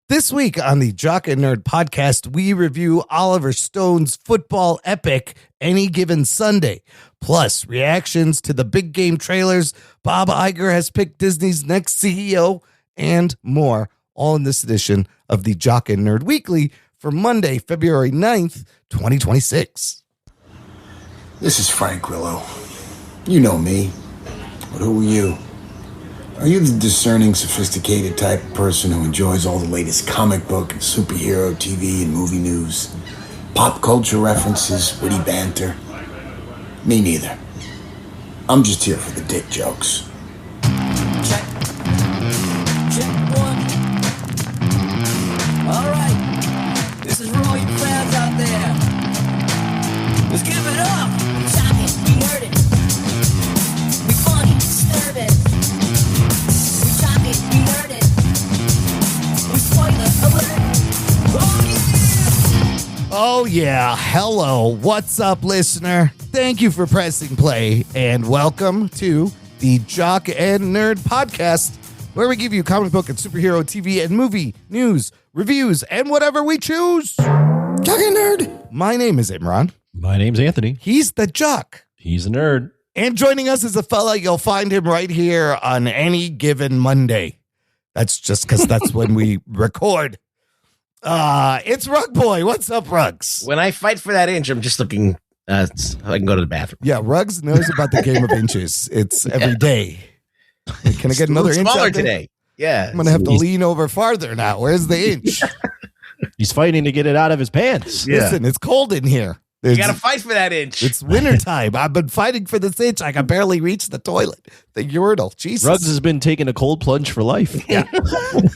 This week on the Jock and Nerd Podcast, we review Oliver Stone's football epic, Any Given Sunday, plus reactions to the big game trailers. Bob Iger has picked Disney's next CEO, and more, all in this edition of the Jock and Nerd Weekly for Monday, February 9th, 2026. This is Frank Grillo. You know me, but who are you? Are you the discerning, sophisticated type of person who enjoys all the latest comic book and superhero TV and movie news? Pop culture references, witty banter? Me neither. I'm just here for the dick jokes. Check. Check one. All right. This is for all you fans out there. Let's give it up. We talk it, we nerd it. We funny, disturb it. We talk it, we nerd it. We spoiler alert. Oh, yeah. Hello. What's up, listener? Thank you for pressing play, and welcome to the Jock and Nerd Podcast, where we give you comic book and superhero TV and movie news, reviews, and whatever we choose. Jock and Nerd. My name is Imran. My name's Anthony. He's the Jock. He's a nerd. And joining us is a fella, you'll find him right here on any given Monday. That's just because that's when we record. It's Rug Boy. What's up, Rugs? When I fight for that inch, I'm just looking I can go to the bathroom. Yeah, Rugs knows about the game of inches. It's every day. Can I get another inch smaller out there? today? Yeah. I'm going to have to lean over farther now. Where's the inch? He's fighting to get it out of his pants. Yeah. Listen, it's cold in here. You got to fight for that inch. It's wintertime. I've been fighting for this inch. I can barely reach the toilet, the urinal. Jesus. Ruggs has been taking a cold plunge for life. Yeah.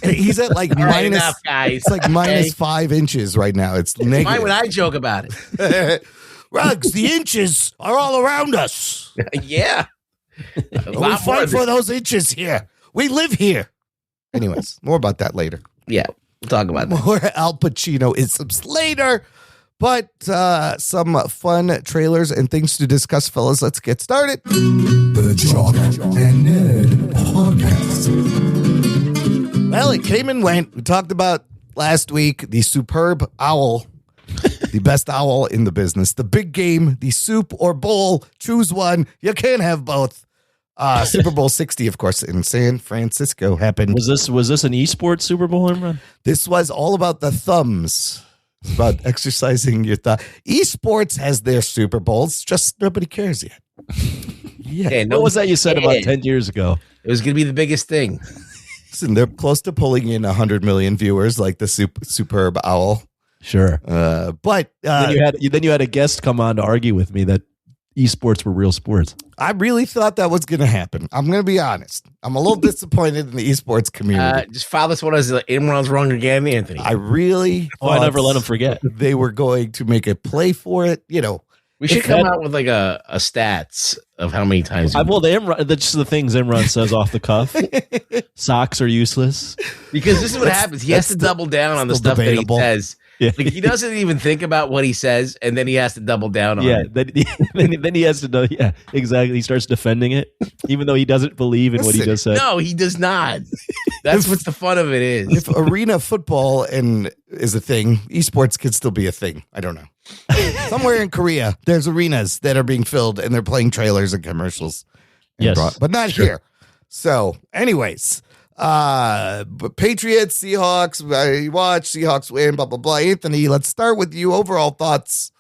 He's at like All right, minus, enough, guys. it's like minus 5 inches right now. It's negative. Why would I joke about it? Rugs, the inches are all around us. Yeah. We fight for those inches here. We live here. Anyways, more about that later. Yeah, we'll talk about that. More Al Pacino isms later. But some fun trailers and things to discuss, fellas. Let's get started. The Jock and Nerd Podcast. Well, it came and went. We talked about last week the superb owl, the best owl in the business, the big game, the soup or bowl. Choose one. You can't have both. Super Bowl 60, of course, in San Francisco happened. Was this an esports Super Bowl, Imran? This was all about the thumbs. It's about exercising your thumb. Esports has their Super Bowls, just nobody cares yet. Yeah, What was that you said about 10 years ago? It was going to be the biggest thing. Listen, they're close to pulling in 100 million viewers, like the superb owl. Sure. But Then you had a guest come on to argue with me that esports were real sports. I really thought that was going to happen. I'm going to be honest. I'm a little disappointed in the esports community. Just file this one as Imran's wrong again, Anthony. I really I thought never let him forget. they were going to make a play for it. You know, We should come out with like a stats of how many times. That's just the things Imran says off the cuff. Socks are useless. Because this is what happens. He has to double down on the still stuff debatable. that he says. Yeah. Like he doesn't even think about what he says, and then he has to double down on it. Then he has to know. Yeah, exactly. He starts defending it, even though he doesn't believe in what he Listen, just said. No, he does not. That's what the fun of it is. if arena football is a thing, esports could still be a thing. I don't know. Somewhere in Korea, there's arenas that are being filled, and they're playing trailers and commercials. Yes. But not here. So, anyways. But Patriots, Seahawks, I watch Seahawks win, blah, blah, blah. Anthony, let's start with you. Overall thoughts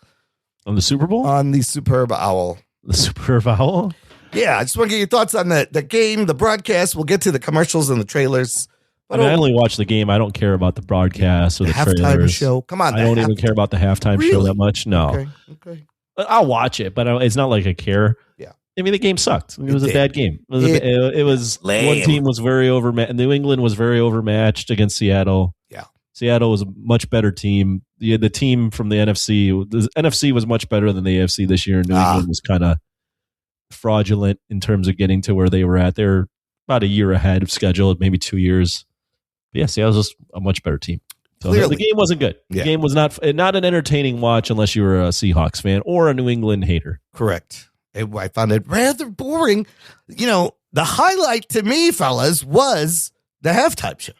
On the Super Bowl? on the superb owl. The Super Bowl? Yeah, I just want to get your thoughts on the game, the broadcast. We'll get to the commercials and the trailers. I only watch the game. I don't care about the broadcast or the halftime trailers. show. Come on. I don't even care about the halftime show Really? that much. No. Okay. I'll watch it, but it's not like I care. Yeah. I mean, the game sucked. It was It a did. bad game. It was Lame. one team was very overmatched. New England was very overmatched against Seattle. Yeah. Seattle was a much better team. The team from the NFC was much better than the AFC this year. New England was kind of fraudulent in terms of getting to where they were at. They're about a year ahead of schedule, maybe 2 years. But yeah, Seattle's just a much better team. So the game wasn't good. Yeah. The game was not an entertaining watch unless you were a Seahawks fan or a New England hater. Correct. I found it rather boring. You know, the highlight to me, fellas, was the halftime show.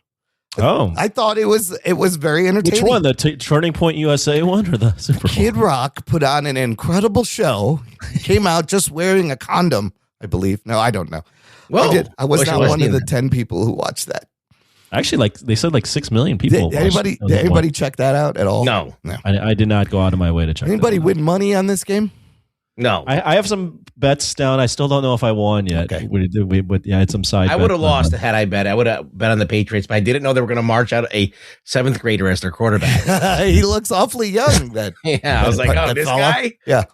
Oh, I thought it was very entertaining. which one? The Turning Point USA one or the Super Bowl? Kid Rock put on an incredible show. Came out just wearing a condom, I believe. No, I don't know. Whoa. I was Wish I not was one of in the that. 10 people who watched that. Actually, like they said, like 6 million people. Did anybody check that out at all? No. I did not go out of my way to check. Anybody that out. win money on this game? No. I have some bets down. I still don't know if I won yet. Okay. I had some side. I would have bets lost on. had I bet. I would have bet on the Patriots, but I didn't know they were going to march out a 7th grader as their quarterback. He looks awfully young. That Yeah, I was like, that this fella. guy? Yeah.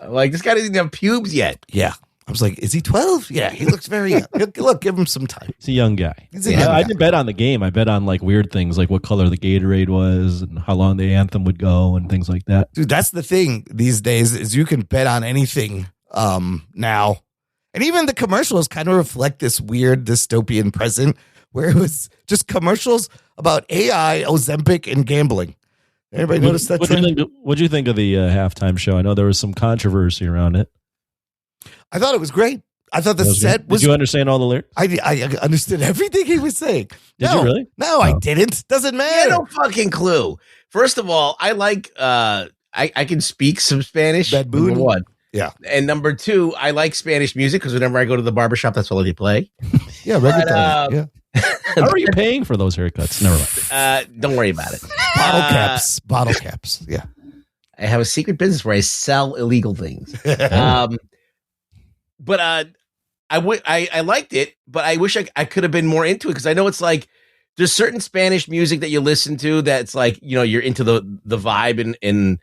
Like, this guy doesn't even have pubes yet. Yeah. I was like, is he 12? Yeah, he looks very young. Look, give him some time. He's a young guy. He's a young I guy. didn't bet on the game. I bet on like weird things, like what color the Gatorade was and how long the anthem would go and things like that. Dude, that's the thing these days is you can bet on anything now. And even the commercials kind of reflect this weird dystopian present where it was just commercials about AI, Ozempic, and gambling. Everybody notice that trend? What'd you think of the halftime show? I know there was some controversy around it. I thought it was great. I thought the That was set good. was. Did you understand all the lyrics? I understood everything he was saying. Did you really? No, I Oh. didn't. Doesn't Yeah, matter. no fucking clue. First of all, I like, I can speak some Spanish. Bad Number boon. one. Yeah. And number two, I like Spanish music because whenever I go to the barbershop, that's all they play. Yeah, reggaeton. uh, Yeah. How are you paying for those haircuts? Never mind. Don't worry about it. Bottle caps. Bottle caps. Yeah. I have a secret business where I sell illegal things. But I liked it, but I wish I could have been more into it because I know it's like there's certain Spanish music that you listen to that's like, you know, you're into the vibe and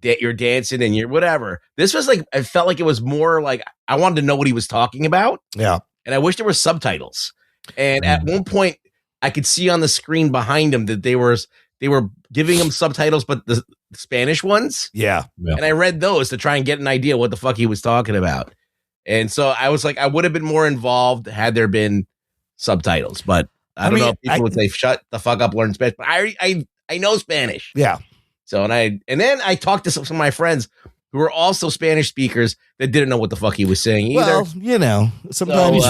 that you're dancing and you're whatever. This was like, I felt like it was more like I wanted to know what he was talking about. Yeah. And I wish there were subtitles. And at one point I could see on the screen behind him that they were giving him subtitles, but the Spanish ones. Yeah. And I read those to try and get an idea what the fuck he was talking about. And so I was like, I would have been more involved had there been subtitles, but I don't know if people would say, shut the fuck up, learn Spanish. But I know Spanish. Yeah. So, and then I talked to some of my friends who were also Spanish speakers that didn't know what the fuck he was saying either. Well, you know, sometimes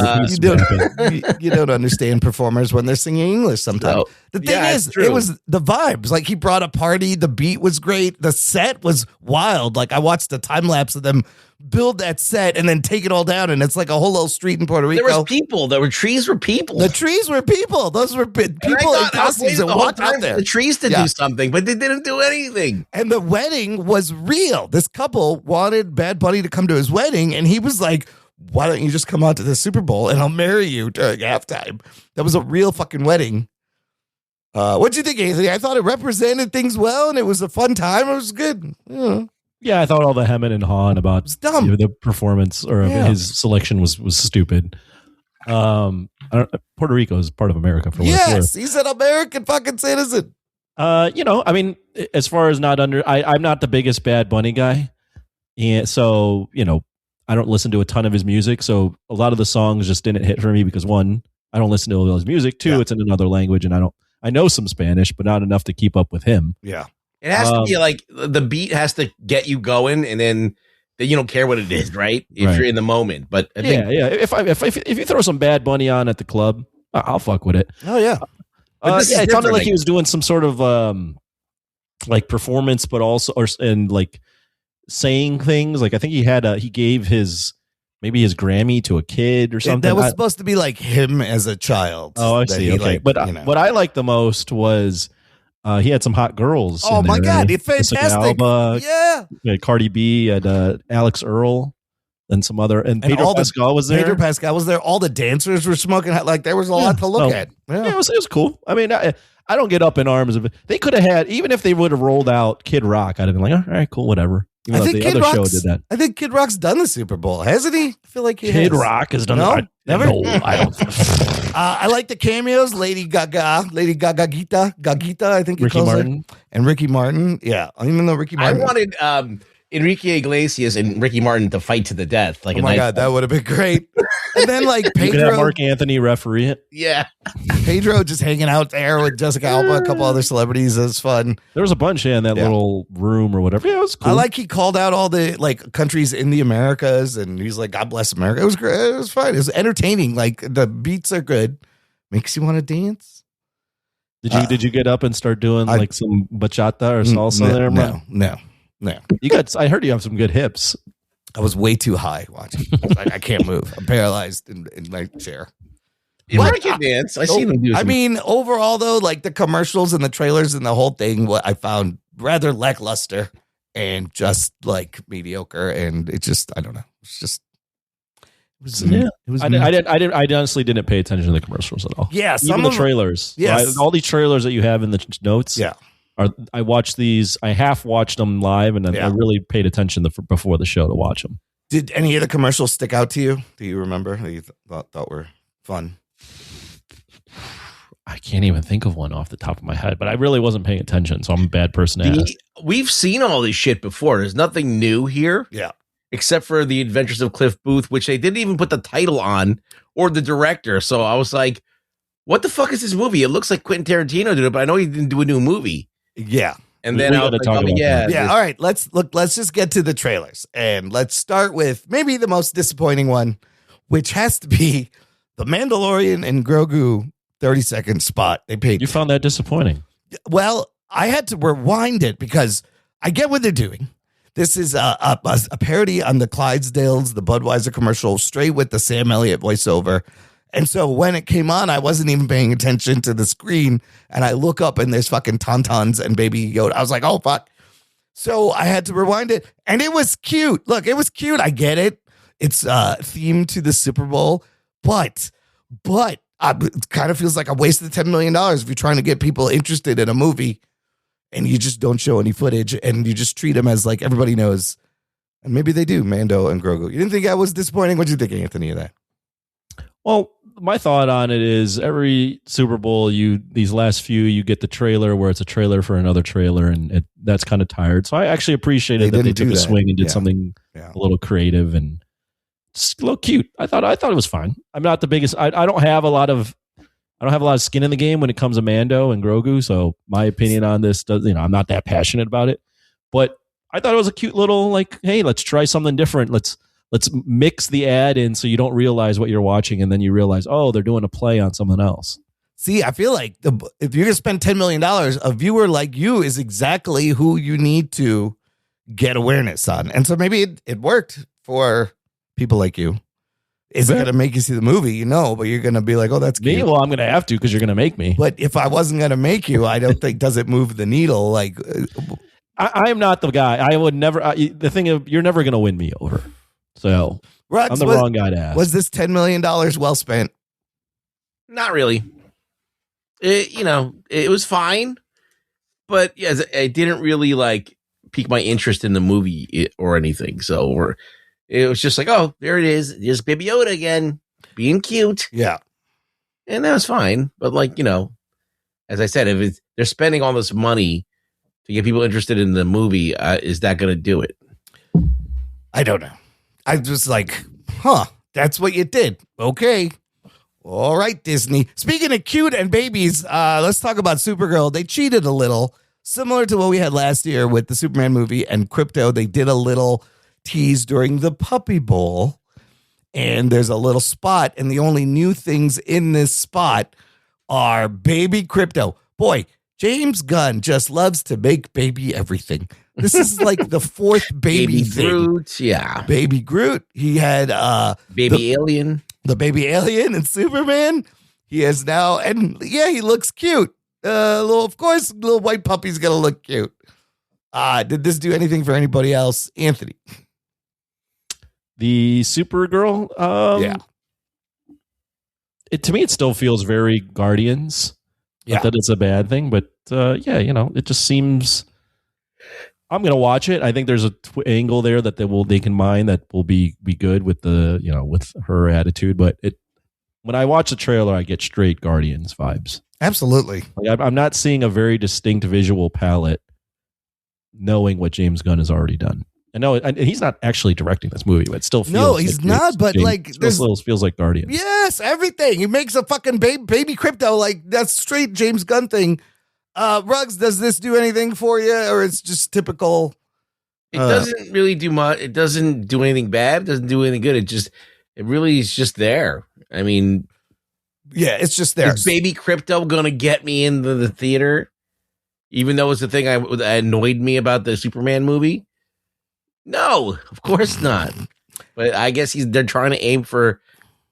you don't understand performers when they're singing English sometimes. So, the thing yeah, is, it's true. it was the vibes. Like he brought a party, the beat was great, the set was wild. Like I watched a time lapse of them build that set and then take it all down, and it's like a whole little street in Puerto Rico. There was people. There were trees were people. The trees were people. Those were people in costumes that the whole walked out time there. for the trees to do something, but they didn't do anything. And the wedding was real. This couple wanted Bad Bunny to come to his wedding, and he was like, why don't you just come out to the Super Bowl and I'll marry you during halftime? That was a real fucking wedding. What'd you think, Anthony? I thought it represented things well, and it was a fun time. It was good. Yeah, I thought all the hemming and hawing about dumb. The performance or his selection was stupid. Puerto Rico is part of America for what it's worth. He's an American fucking citizen. You know, I mean, as far as I'm not the biggest Bad Bunny guy. And so, you know, I don't listen to a ton of his music. So a lot of the songs just didn't hit for me because one, I don't listen to all his music. Two, it's in another language and I know some Spanish, but not enough to keep up with him. Yeah. It has to be like the beat has to get you going, and then you don't care what it is, right? If you're in the moment. But I think, If you throw some Bad Bunny on at the club, I'll fuck with it. Oh yeah. It sounded like he was doing some sort of like performance, but also and like saying things. Like I think he gave his Grammy to a kid or something. That was supposed to be like him as a child. Oh, I see. Okay, but what I liked the most was. He had some hot girls. Oh my God, he's fantastic! Alba, Cardi B and Alex Earl, and some other, and Pedro Pascal was there. Pedro Pascal was there. All the dancers were smoking. Like there was a lot to look at. Yeah, it was cool. I mean, I don't get up in arms of it. They could have had, even if they would have rolled out Kid Rock, I'd have been like, all right, cool, whatever. I think the Kid other show Rock's, did that. I think Kid Rock's done the Super Bowl, hasn't he? I feel like Kid Rock has done that. Never. No, I don't. I like the cameos. Lady Gaga, Gagita, I think Ricky Martin, and Ricky Martin. Yeah, even though Ricky Martin. I wanted Enrique Iglesias and Ricky Martin to fight to the death. Like, oh my God, that would have been great. And then like Pedro, you could have Mark Anthony referee it. Yeah, Pedro just hanging out there with Jessica Alba, a couple other celebrities. It was fun. There was a bunch in that little room or whatever. Yeah, it was cool. I like he called out all the like countries in the Americas, and he's like, "God bless America." It was great. It was fine. It was entertaining. Like the beats are good, makes you want to dance. Did you get up and start doing like some bachata or salsa there, man? No. I heard you have some good hips. I was way too high watching. I can't move. I'm paralyzed in my chair. I can dance. I see them do. I mean, overall though, like the commercials and the trailers and the whole thing, what I found rather lackluster and just like mediocre. And it just, I don't know. I honestly didn't pay attention to the commercials at all. Yeah, even the trailers. Yes, all these trailers that you have in the notes. Yeah, I watched these. I half watched them live, and then I really paid attention before the show to watch them. Did any of the commercials stick out to you? Do you remember that you thought were fun? I can't even think of one off the top of my head, but I really wasn't paying attention, so I'm a bad person to ask. We've seen all this shit before. There's nothing new here. Yeah. Except for The Adventures of Cliff Booth, which they didn't even put the title on or the director. So I was like, what the fuck is this movie? It looks like Quentin Tarantino did it, but I know he didn't do a new movie. Yeah. And then I was like, all right, let's just get to the trailers. And let's start with maybe the most disappointing one, which has to be the Mandalorian and Grogu 30-second spot. You found that disappointing? Well, I had to rewind it because I get what they're doing. This is a parody on the Clydesdales, the Budweiser commercial, straight with the Sam Elliott voiceover. And so when it came on, I wasn't even paying attention to the screen. And I look up and there's fucking Tauntauns and Baby Yoda. I was like, oh, fuck. So I had to rewind it. And it was cute. Look, it was cute. I get it. It's themed to the Super Bowl. But it kind of feels like a waste of $10 million if you're trying to get people interested in a movie. And you just don't show any footage, and you just treat them as like everybody knows. And maybe they do, Mando and Grogu. You didn't think I was disappointing? What did you think, Anthony, of that? Well, my thought on it is every Super Bowl, these last few, you get the trailer where it's a trailer for another trailer, and that's kind of tired. So I actually appreciated that they took a swing and did something a little creative and just a little cute. I thought it was fine. I'm not the biggest. I don't have a lot of skin in the game when it comes to Mando and Grogu, so my opinion on this I'm not that passionate about it. But I thought it was a cute little like, hey, let's try something different. Let's mix the ad in so you don't realize what you're watching, and then you realize, oh, they're doing a play on someone else. See, I feel like if you're gonna spend $10 million, a viewer like you is exactly who you need to get awareness on, and so maybe it worked for people like you. Is it going to make you see the movie? But you're going to be like, oh, that's cute. Me? Well, I'm going to have to because you're going to make me. But if I wasn't going to make you, I don't think, does it move the needle? Like, I am not the guy. I would never, the thing of, you're never going to win me over. So Rux, I'm the wrong guy to ask. Was this $10 million well spent? Not really. It was fine. But yes, it didn't really like pique my interest in the movie or anything. So it was just like, oh, there it is. There's Baby Yoda again, being cute. Yeah. And that was fine. But as I said, if they're spending all this money to get people interested in the movie, is that going to do it? I don't know. I was like, that's what you did. Okay. All right, Disney. Speaking of cute and babies, let's talk about Supergirl. They cheated a little, similar to what we had last year with the Superman movie and Crypto. They did a little tease during the Puppy Bowl, and there's a little spot, and the only new things in this spot are baby Crypto. Boy, James Gunn just loves to make baby everything. This is like the fourth baby thing. Groot, yeah. Baby Groot. He had baby alien. The baby alien and Superman. He has now, and he looks cute. Of course, little white puppy's gonna look cute. Did this do anything for anybody else, Anthony? The Supergirl, to me, it still feels very Guardians. Not that it's a bad thing, but it just seems. I'm gonna watch it. I think there's a angle there that they can mine that will be good with with her attitude. But when I watch the trailer, I get straight Guardians vibes. Absolutely. I'm not seeing a very distinct visual palette, knowing what James Gunn has already done. I know, and he's not actually directing this movie, but it still feels no, he's not. But feels like Guardians. Yes, everything. He makes a fucking baby Crypto. Like that's straight James Gunn thing. Ruggs, does this do anything for you, or it's just typical? It doesn't really do much. It doesn't do anything bad. It doesn't do anything good. It really is just there. I mean, Yeah, it's just there. Is Baby Crypto going to get me into the theater? Even though it's the thing that annoyed me about the Superman movie? No, of course not. But I guess they're trying to aim for,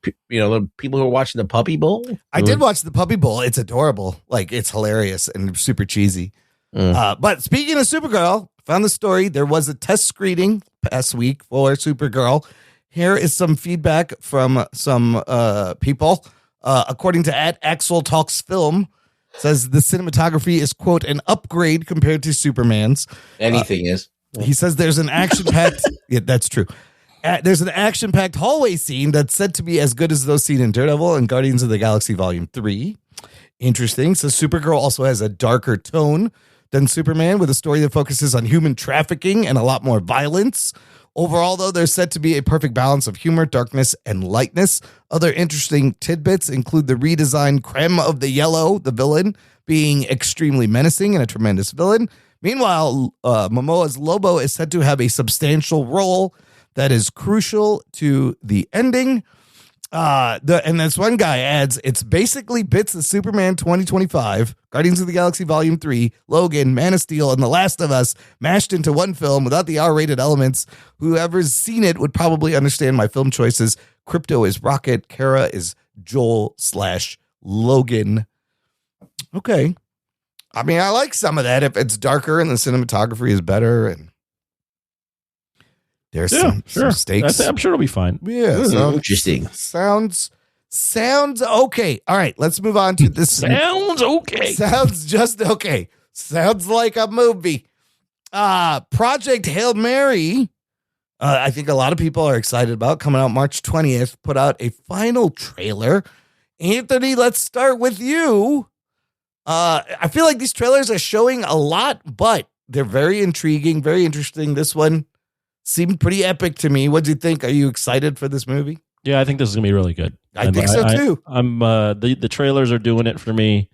the people who are watching the Puppy Bowl. I did watch the Puppy Bowl. It's adorable. Like, it's hilarious and super cheesy. But speaking of Supergirl, found the story. There was a test screening past week for Supergirl. Here is some feedback from some people. According to @Axel Talks Film, says the cinematography is, quote, an upgrade compared to Superman's. Anything is. He says there's an action-packed... yeah, that's true. There's an action-packed hallway scene that's said to be as good as those seen in Daredevil and Guardians of the Galaxy Volume 3. Interesting. So Supergirl also has a darker tone than Superman, with a story that focuses on human trafficking and a lot more violence. Overall, though, there's said to be a perfect balance of humor, darkness, and lightness. Other interesting tidbits include the redesigned Creme of the Yellow, the villain, being extremely menacing and a tremendous villain. Meanwhile, Momoa's Lobo is said to have a substantial role that is crucial to the ending. And this one guy adds, it's basically bits of Superman 2025, Guardians of the Galaxy Volume 3, Logan, Man of Steel, and The Last of Us mashed into one film without the R-rated elements. Whoever's seen it would probably understand my film choices. Crypto is Rocket, Kara is Joel/Logan. Okay. I mean, I like some of that if it's darker and the cinematography is better and there's some stakes. I'm sure it'll be fine. Yeah. Interesting. Sounds okay. All right, let's move on to this. Sounds okay. Sounds just okay. Sounds like a movie. Project Hail Mary. I think a lot of people are excited about, coming out March 20th, put out a final trailer. Anthony, let's start with you. I feel like these trailers are showing a lot, but they're very intriguing, very interesting. This one seemed pretty epic to me. What do you think? Are you excited for this movie? Yeah, I think this is gonna be really good. I think so too. I'm the trailers are doing it for me.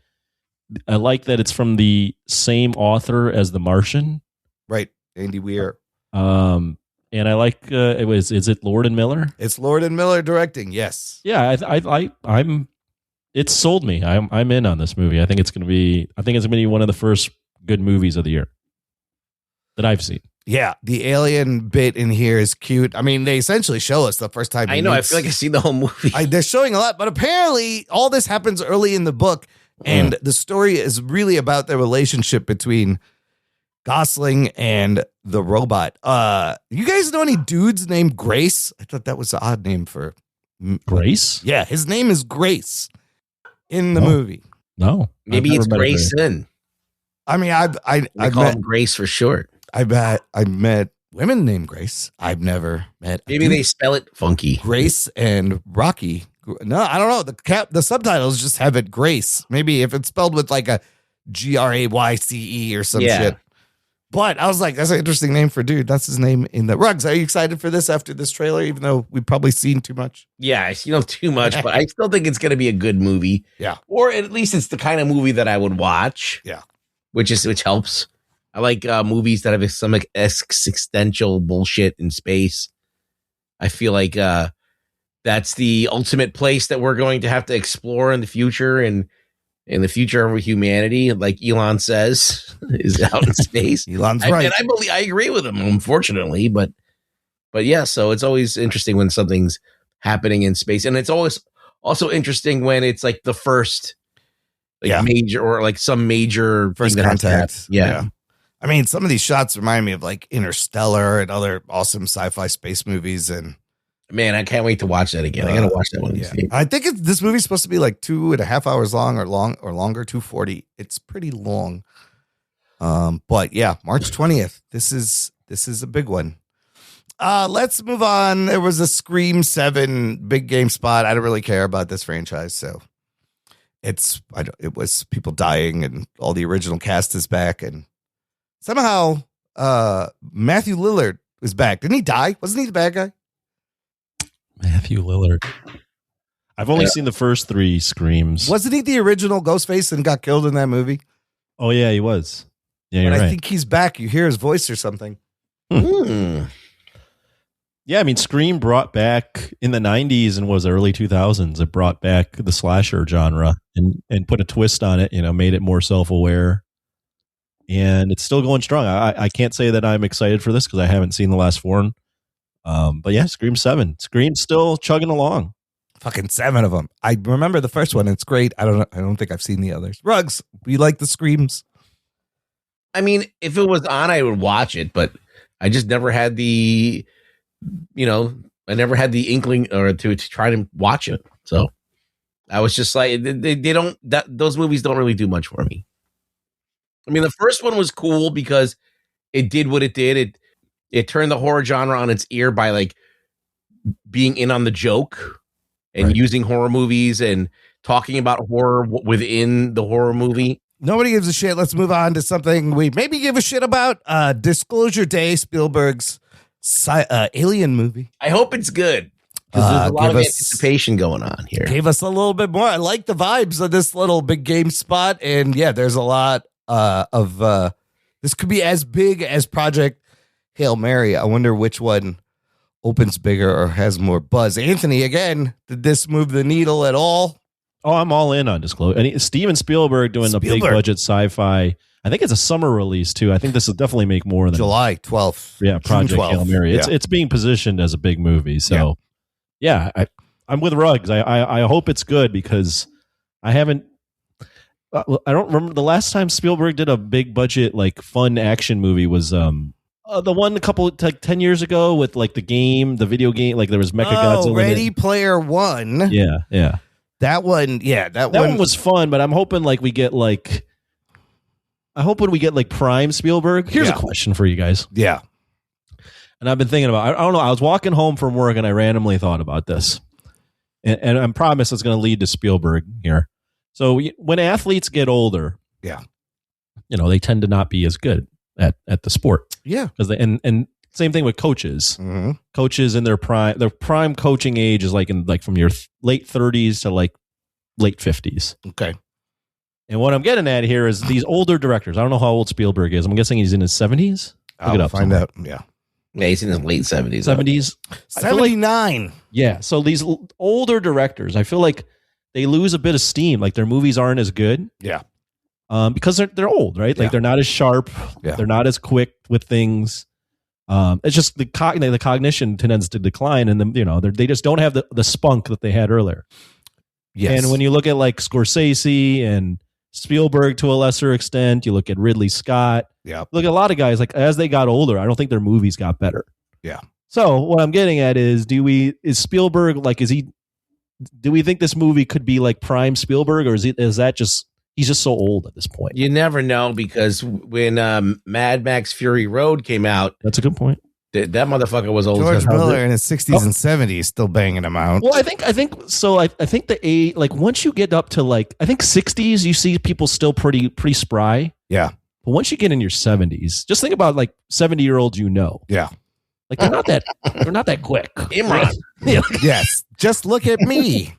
I like that it's from the same author as The Martian, right? Andy Weir. And I like is it Lord and Miller? It's Lord and Miller directing. Yes. Yeah, I'm. It's sold me. I'm in on this movie. I think it's gonna be one of the first good movies of the year that I've seen. Yeah, the alien bit in here is cute. I mean, they essentially show us the first time. I know. I feel like I've seen the whole movie. They're showing a lot, but apparently all this happens early in the book, and the story is really about the relationship between Gosling and the robot. You guys know any dudes named Grace? I thought that was an odd name for Grace. Yeah, his name is Grace in the movie. No, maybe it's Grayson. I mean, I call him Grace for short. I've met women named Grace. I've never met. Maybe they spell it funky. Grace and Rocky. No, I don't know. The subtitles just have it Grace. Maybe if it's spelled with like a Grayce or some shit. But I was like, that's an interesting name for a dude. That's his name in the rugs. Are you excited for this after this trailer, even though we've probably seen too much? Yeah, too much, but I still think it's going to be a good movie. Yeah. Or at least it's the kind of movie that I would watch. Yeah. Which helps. I like movies that have some existential bullshit in space. I feel like that's the ultimate place that we're going to have to explore in the future, and in the future of humanity, like Elon says, is out in space. Elon's right. And I agree with him, unfortunately, but yeah. So it's always interesting when something's happening in space, and it's always also interesting when it's like the first, major or like some major first contact. Yeah. I mean, some of these shots remind me of like Interstellar and other awesome sci-fi space movies. And man, I can't wait to watch that again. I got to watch that one. Yeah. I think this movie's supposed to be like 2.5 hours long or longer, 240. It's pretty long. But yeah, March 20th. This is a big one. Let's move on. There was a Scream 7 big game spot. I don't really care about this franchise, so it was people dying and all the original cast is back, and somehow Matthew Lillard is back. Didn't he die? Wasn't he the bad guy? Matthew Lillard. I've only seen the first 3 Screams. Wasn't he the original Ghostface and got killed in that movie? Oh yeah, he was. Yeah, but you're right. I think he's back. You hear his voice or something. I Yeah, I mean, Scream brought back in the 90s and was early 2000s. It brought back the slasher genre and put a twist on it, made it more self-aware. And it's still going strong. I can't say that I'm excited for this because I haven't seen the last four. But yeah, Scream 7. Scream's still chugging along. Fucking 7 of them. I remember the first one. It's great. I don't think I've seen the others. Rugs, we like the Screams. I mean, if it was on, I would watch it, but I just never had the, I never had the inkling or to try to watch it. So I was just like, those movies don't really do much for me. I mean, the first one was cool because it did what it did. It turned the horror genre on its ear by like being in on the joke and using horror movies and talking about horror within the horror movie. Nobody gives a shit. Let's move on to something we maybe give a shit about. Disclosure Day, Spielberg's Alien movie. I hope it's good. Because there's a lot of anticipation going on here. Gave us a little bit more. I like the vibes of this little big game spot. And yeah, there's a lot of this could be as big as Project Hail Mary. I wonder which one opens bigger or has more buzz. Anthony, again, did this move the needle at all? Oh, I'm all in on Disclosure. And Steven Spielberg doing the big budget sci-fi. I think it's a summer release too. I think this will definitely make more than July 12th. Yeah, Project Hail Mary. It's being positioned as a big movie. So yeah, I'm with Ruggs. I hope it's good because I don't remember the last time Spielberg did a big budget like fun action movie was the one 10 years ago with like the video game, like there was Mechagodzilla. Ready Player One. Yeah. That one was fun, but I'm hoping like we get like when we get like prime Spielberg. Here's a question for you guys. Yeah. And I've been thinking about, I don't know, I was walking home from work and I randomly thought about this. And I promise it's going to lead to Spielberg here. So when athletes get older, they tend to not be as good at the sport. Yeah. Because and same thing with coaches. Mm-hmm. Coaches in their prime coaching age is like from your late 30s to like late 50s. Okay. And what I'm getting at here is these older directors. I don't know how old Spielberg is. I'm guessing he's in his 70s. I'll find out. Yeah. Yeah, he's in his late 70s. 70s. 79. Yeah. So these older directors, I feel like they lose a bit of steam. Like their movies aren't as good. Yeah. Because they're old, right? Like they're not as sharp. Yeah. They're not as quick with things. It's just the cognition tends to decline, and they just don't have the spunk that they had earlier. Yes. And when you look at like Scorsese and Spielberg to a lesser extent, you look at Ridley Scott. Yeah. Look at a lot of guys, like as they got older, I don't think their movies got better. Yeah. So what I'm getting at is, is Spielberg like, do we think this movie could be like prime Spielberg, or is that just, he's just so old at this point? You never know, because when Mad Max Fury Road came out, that's a good point. That motherfucker was old. George Miller in his 60s and 70s still banging them out. Well, I think so. I think the age, like once you get up to like, I think 60s, you see people still pretty spry. Yeah. But once you get in your 70s, just think about like 70-year-olds, Yeah. Like they're not that quick. Imran. Yes. Just look at me.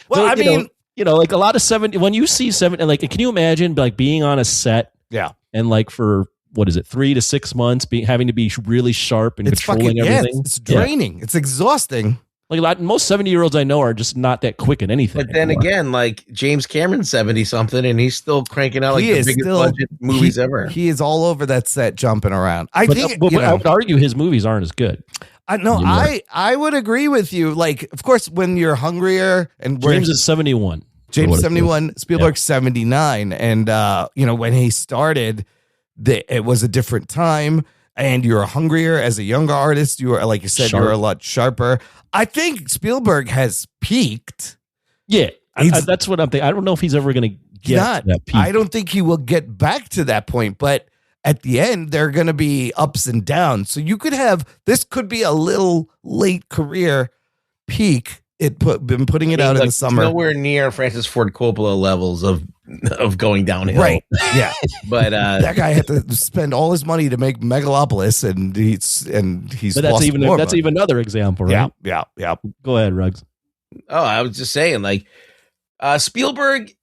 Well, So, I mean, like a lot of 70, when you see 70, like, can you imagine like being on a set? Yeah. And like for, what is it, 3 to 6 months, having to be really sharp and controlling everything? It's draining. It's exhausting. Like most 70-year-olds I know are just not that quick at anything. But then again, like James Cameron's 70 something, and he's still cranking out like the biggest budget movies ever. He is all over that set, jumping around. I would argue his movies aren't as good. I would agree with you. Like, of course, when you're hungrier and James is 71. James 71, Spielberg 79, and when he started, it was a different time. And you're hungrier as a younger artist. You are, like you said, you're a lot sharper. I think Spielberg has peaked. Yeah, that's what I'm thinking. I don't know if he's ever going to get that peak. I don't think he will get back to that point. But at the end, there are going to be ups and downs. So you could have, this could be a little late career peak. Been putting it out in the summer. Nowhere near Francis Ford Coppola levels of going downhill. Right. Yeah. But that guy had to spend all his money to make Megalopolis, and he's. But that's even another example, right? Yeah. Go ahead, Ruggs. Oh, I was just saying, like, Spielberg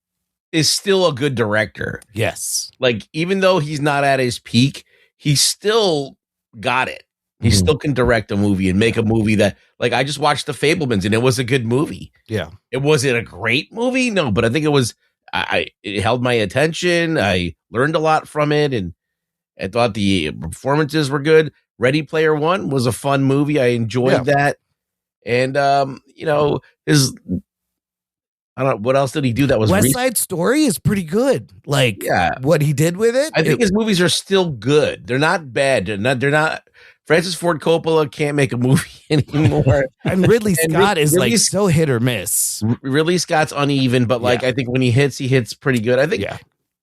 is still a good director. Yes. Like, even though he's not at his peak, he's still got it. He still can direct a movie and make a movie that, like, I just watched The Fablemans and it was a good movie. Yeah. It wasn't a great movie, no, but I think it was. It held my attention. I learned a lot from it, and I thought the performances were good. Ready Player One was a fun movie. I enjoyed that, and his. I don't know what else did he do that was West Side Story is pretty good. Like what he did with it. I think his movies are still good. They're not bad. They're not. Francis Ford Coppola can't make a movie anymore. And Ridley Scott is like so hit or miss. Ridley Scott's uneven, but like I think when he hits pretty good. I think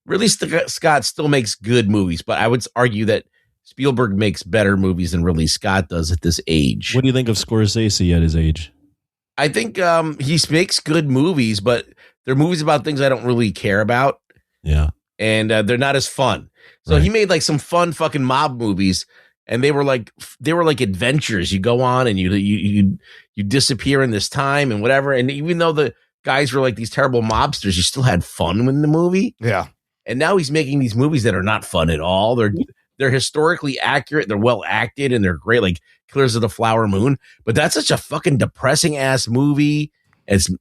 Ridley Scott still makes good movies, but I would argue that Spielberg makes better movies than Ridley Scott does at this age. What do you think of Scorsese at his age? I think he makes good movies, but they're movies about things I don't really care about. Yeah. And they're not as fun. So he made like some fun fucking mob movies. And they were like adventures. You go on and you disappear in this time and whatever. And even though the guys were like these terrible mobsters, you still had fun in the movie. Yeah. And now he's making these movies that are not fun at all. They're historically accurate. They're well acted and they're great, like Killers of the Flower Moon. But that's such a fucking depressing ass movie.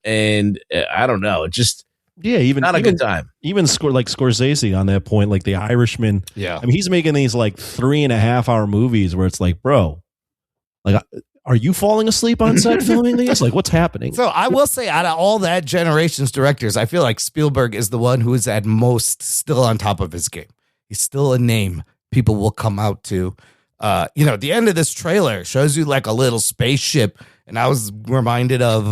And I don't know. It just. Yeah, even not a good time. Even like Scorsese on that point, like The Irishman. Yeah, I mean, he's making these like 3.5 hour movies where it's like, bro, like, are you falling asleep on set filming these? Like, what's happening? So I will say, out of all that generation's directors, I feel like Spielberg is the one who is at most still on top of his game. He's still a name people will come out to. The end of this trailer shows you like a little spaceship, and I was reminded of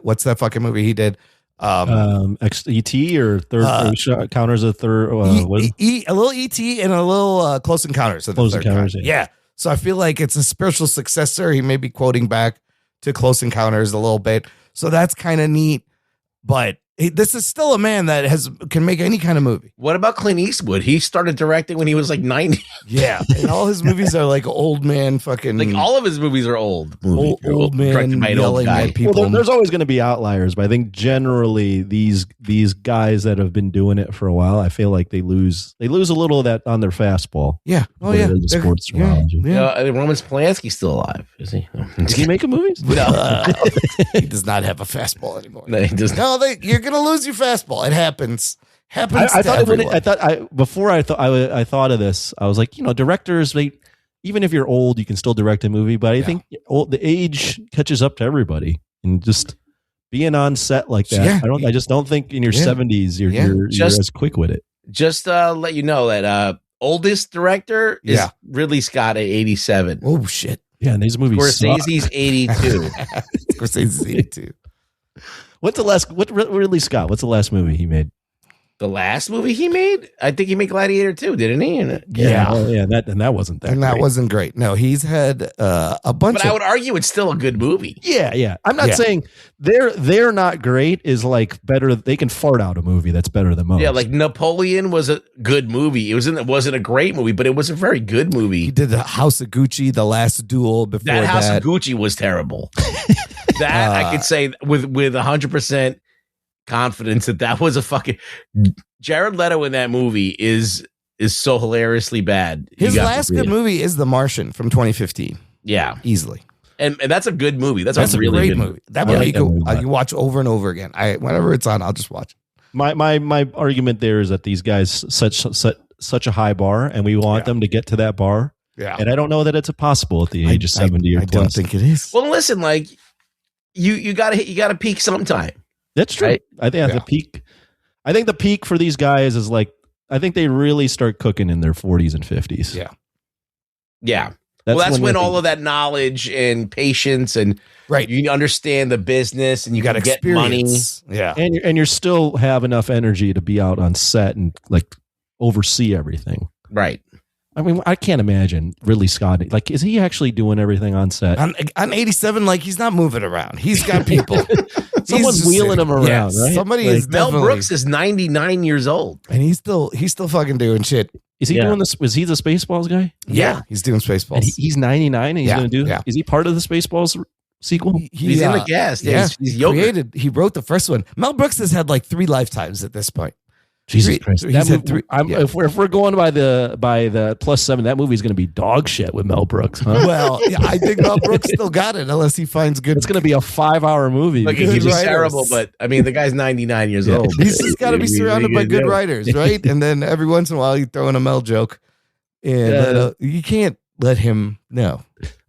what's that fucking movie he did? E.T. or third counters a third a little E.T. and a little Close Encounters of the Close Third Encounters, Kind. Yeah. So I feel like it's a spiritual successor. He may be quoting back to Close Encounters a little bit. So that's kind of neat. But this is still a man that can make any kind of movie. What about Clint Eastwood? He started directing when he was like 90. Yeah. And all his movies are like old man fucking. Like all of his movies are old. Old man yelling at people. Well, there's always going to be outliers, but I think generally these guys that have been doing it for a while, I feel like they lose a little of that on their fastball. Yeah. Oh yeah. The sports terminology. Yeah. Roman Polanski's still alive, is he? Is he making movies? No. He does not have a fastball anymore. No, he does not. No, you're going to lose your fastball. It happens. I thought of this. I was like, directors, even if you're old, you can still direct a movie. But I think the age catches up to everybody, and just being on set like that. Yeah. I just don't think in your 70s you're as quick with it. Just let you know that oldest director is Ridley Scott at 87. Oh shit! Yeah, and these movies. Scorsese's 82. Scorsese's 82. Ridley Scott? What's the last movie he made? The last movie he made? I think he made Gladiator 2, didn't he? That wasn't that. And that wasn't great. No, he's had a bunch. But I would argue it's still a good movie. Yeah. I'm not saying they're not great. Is like better. They can fart out a movie that's better than most. Yeah, like Napoleon was a good movie. It wasn't a great movie, but it was a very good movie. He did the House of Gucci, The Last Duel. Before that, House of Gucci was terrible. That I could say with 100% confidence that was a fucking Jared Leto in that movie is so hilariously bad. His last good movie is The Martian from 2015. Yeah, easily. And that's a good movie. That's a really really great movie. That movie you watch over and over again. Whenever it's on, I'll just watch it. My argument there is that these guys such a high bar, and we want them to get to that bar. Yeah, and I don't know that it's possible at the age of 70 or I plus. don't think it is. Well, listen, like you gotta peak sometime. That's true. Right? I think the peak. I think the peak for these guys is like, I think they really start cooking in their 40s and 50s. Yeah. Yeah. That's when all of that knowledge and patience and you understand the business and you got to get money. Yeah. And you still have enough energy to be out on set and like oversee everything. Right. I mean, I can't imagine Ridley Scott. Like, is he actually doing everything on set? On 87, like, he's not moving around. He's got people. Someone's wheeling him around, right? Somebody is Mel Brooks is 99 years old. And he's still fucking doing shit. Is he doing this? Was he the Spaceballs guy? Yeah, he's doing Spaceballs. And he's 99 and he's going to do Is he part of the Spaceballs sequel? He's in the cast. Yeah, he's he wrote the first one. Mel Brooks has had like 3 lifetimes at this point. Jesus Christ! He's That had movie, three. Yeah. if we're going by the +7, that movie's going to be dog shit with Mel Brooks. Huh? Well, yeah, I think Mel Brooks still got it unless he finds good. It's going to be a 5-hour movie. Like Good he's writers. terrible, but I mean the guy's 99 years old. He's just got to be surrounded by good Yeah. writers, right? And then every once in a while you throw in a Mel joke, and you can't let him know.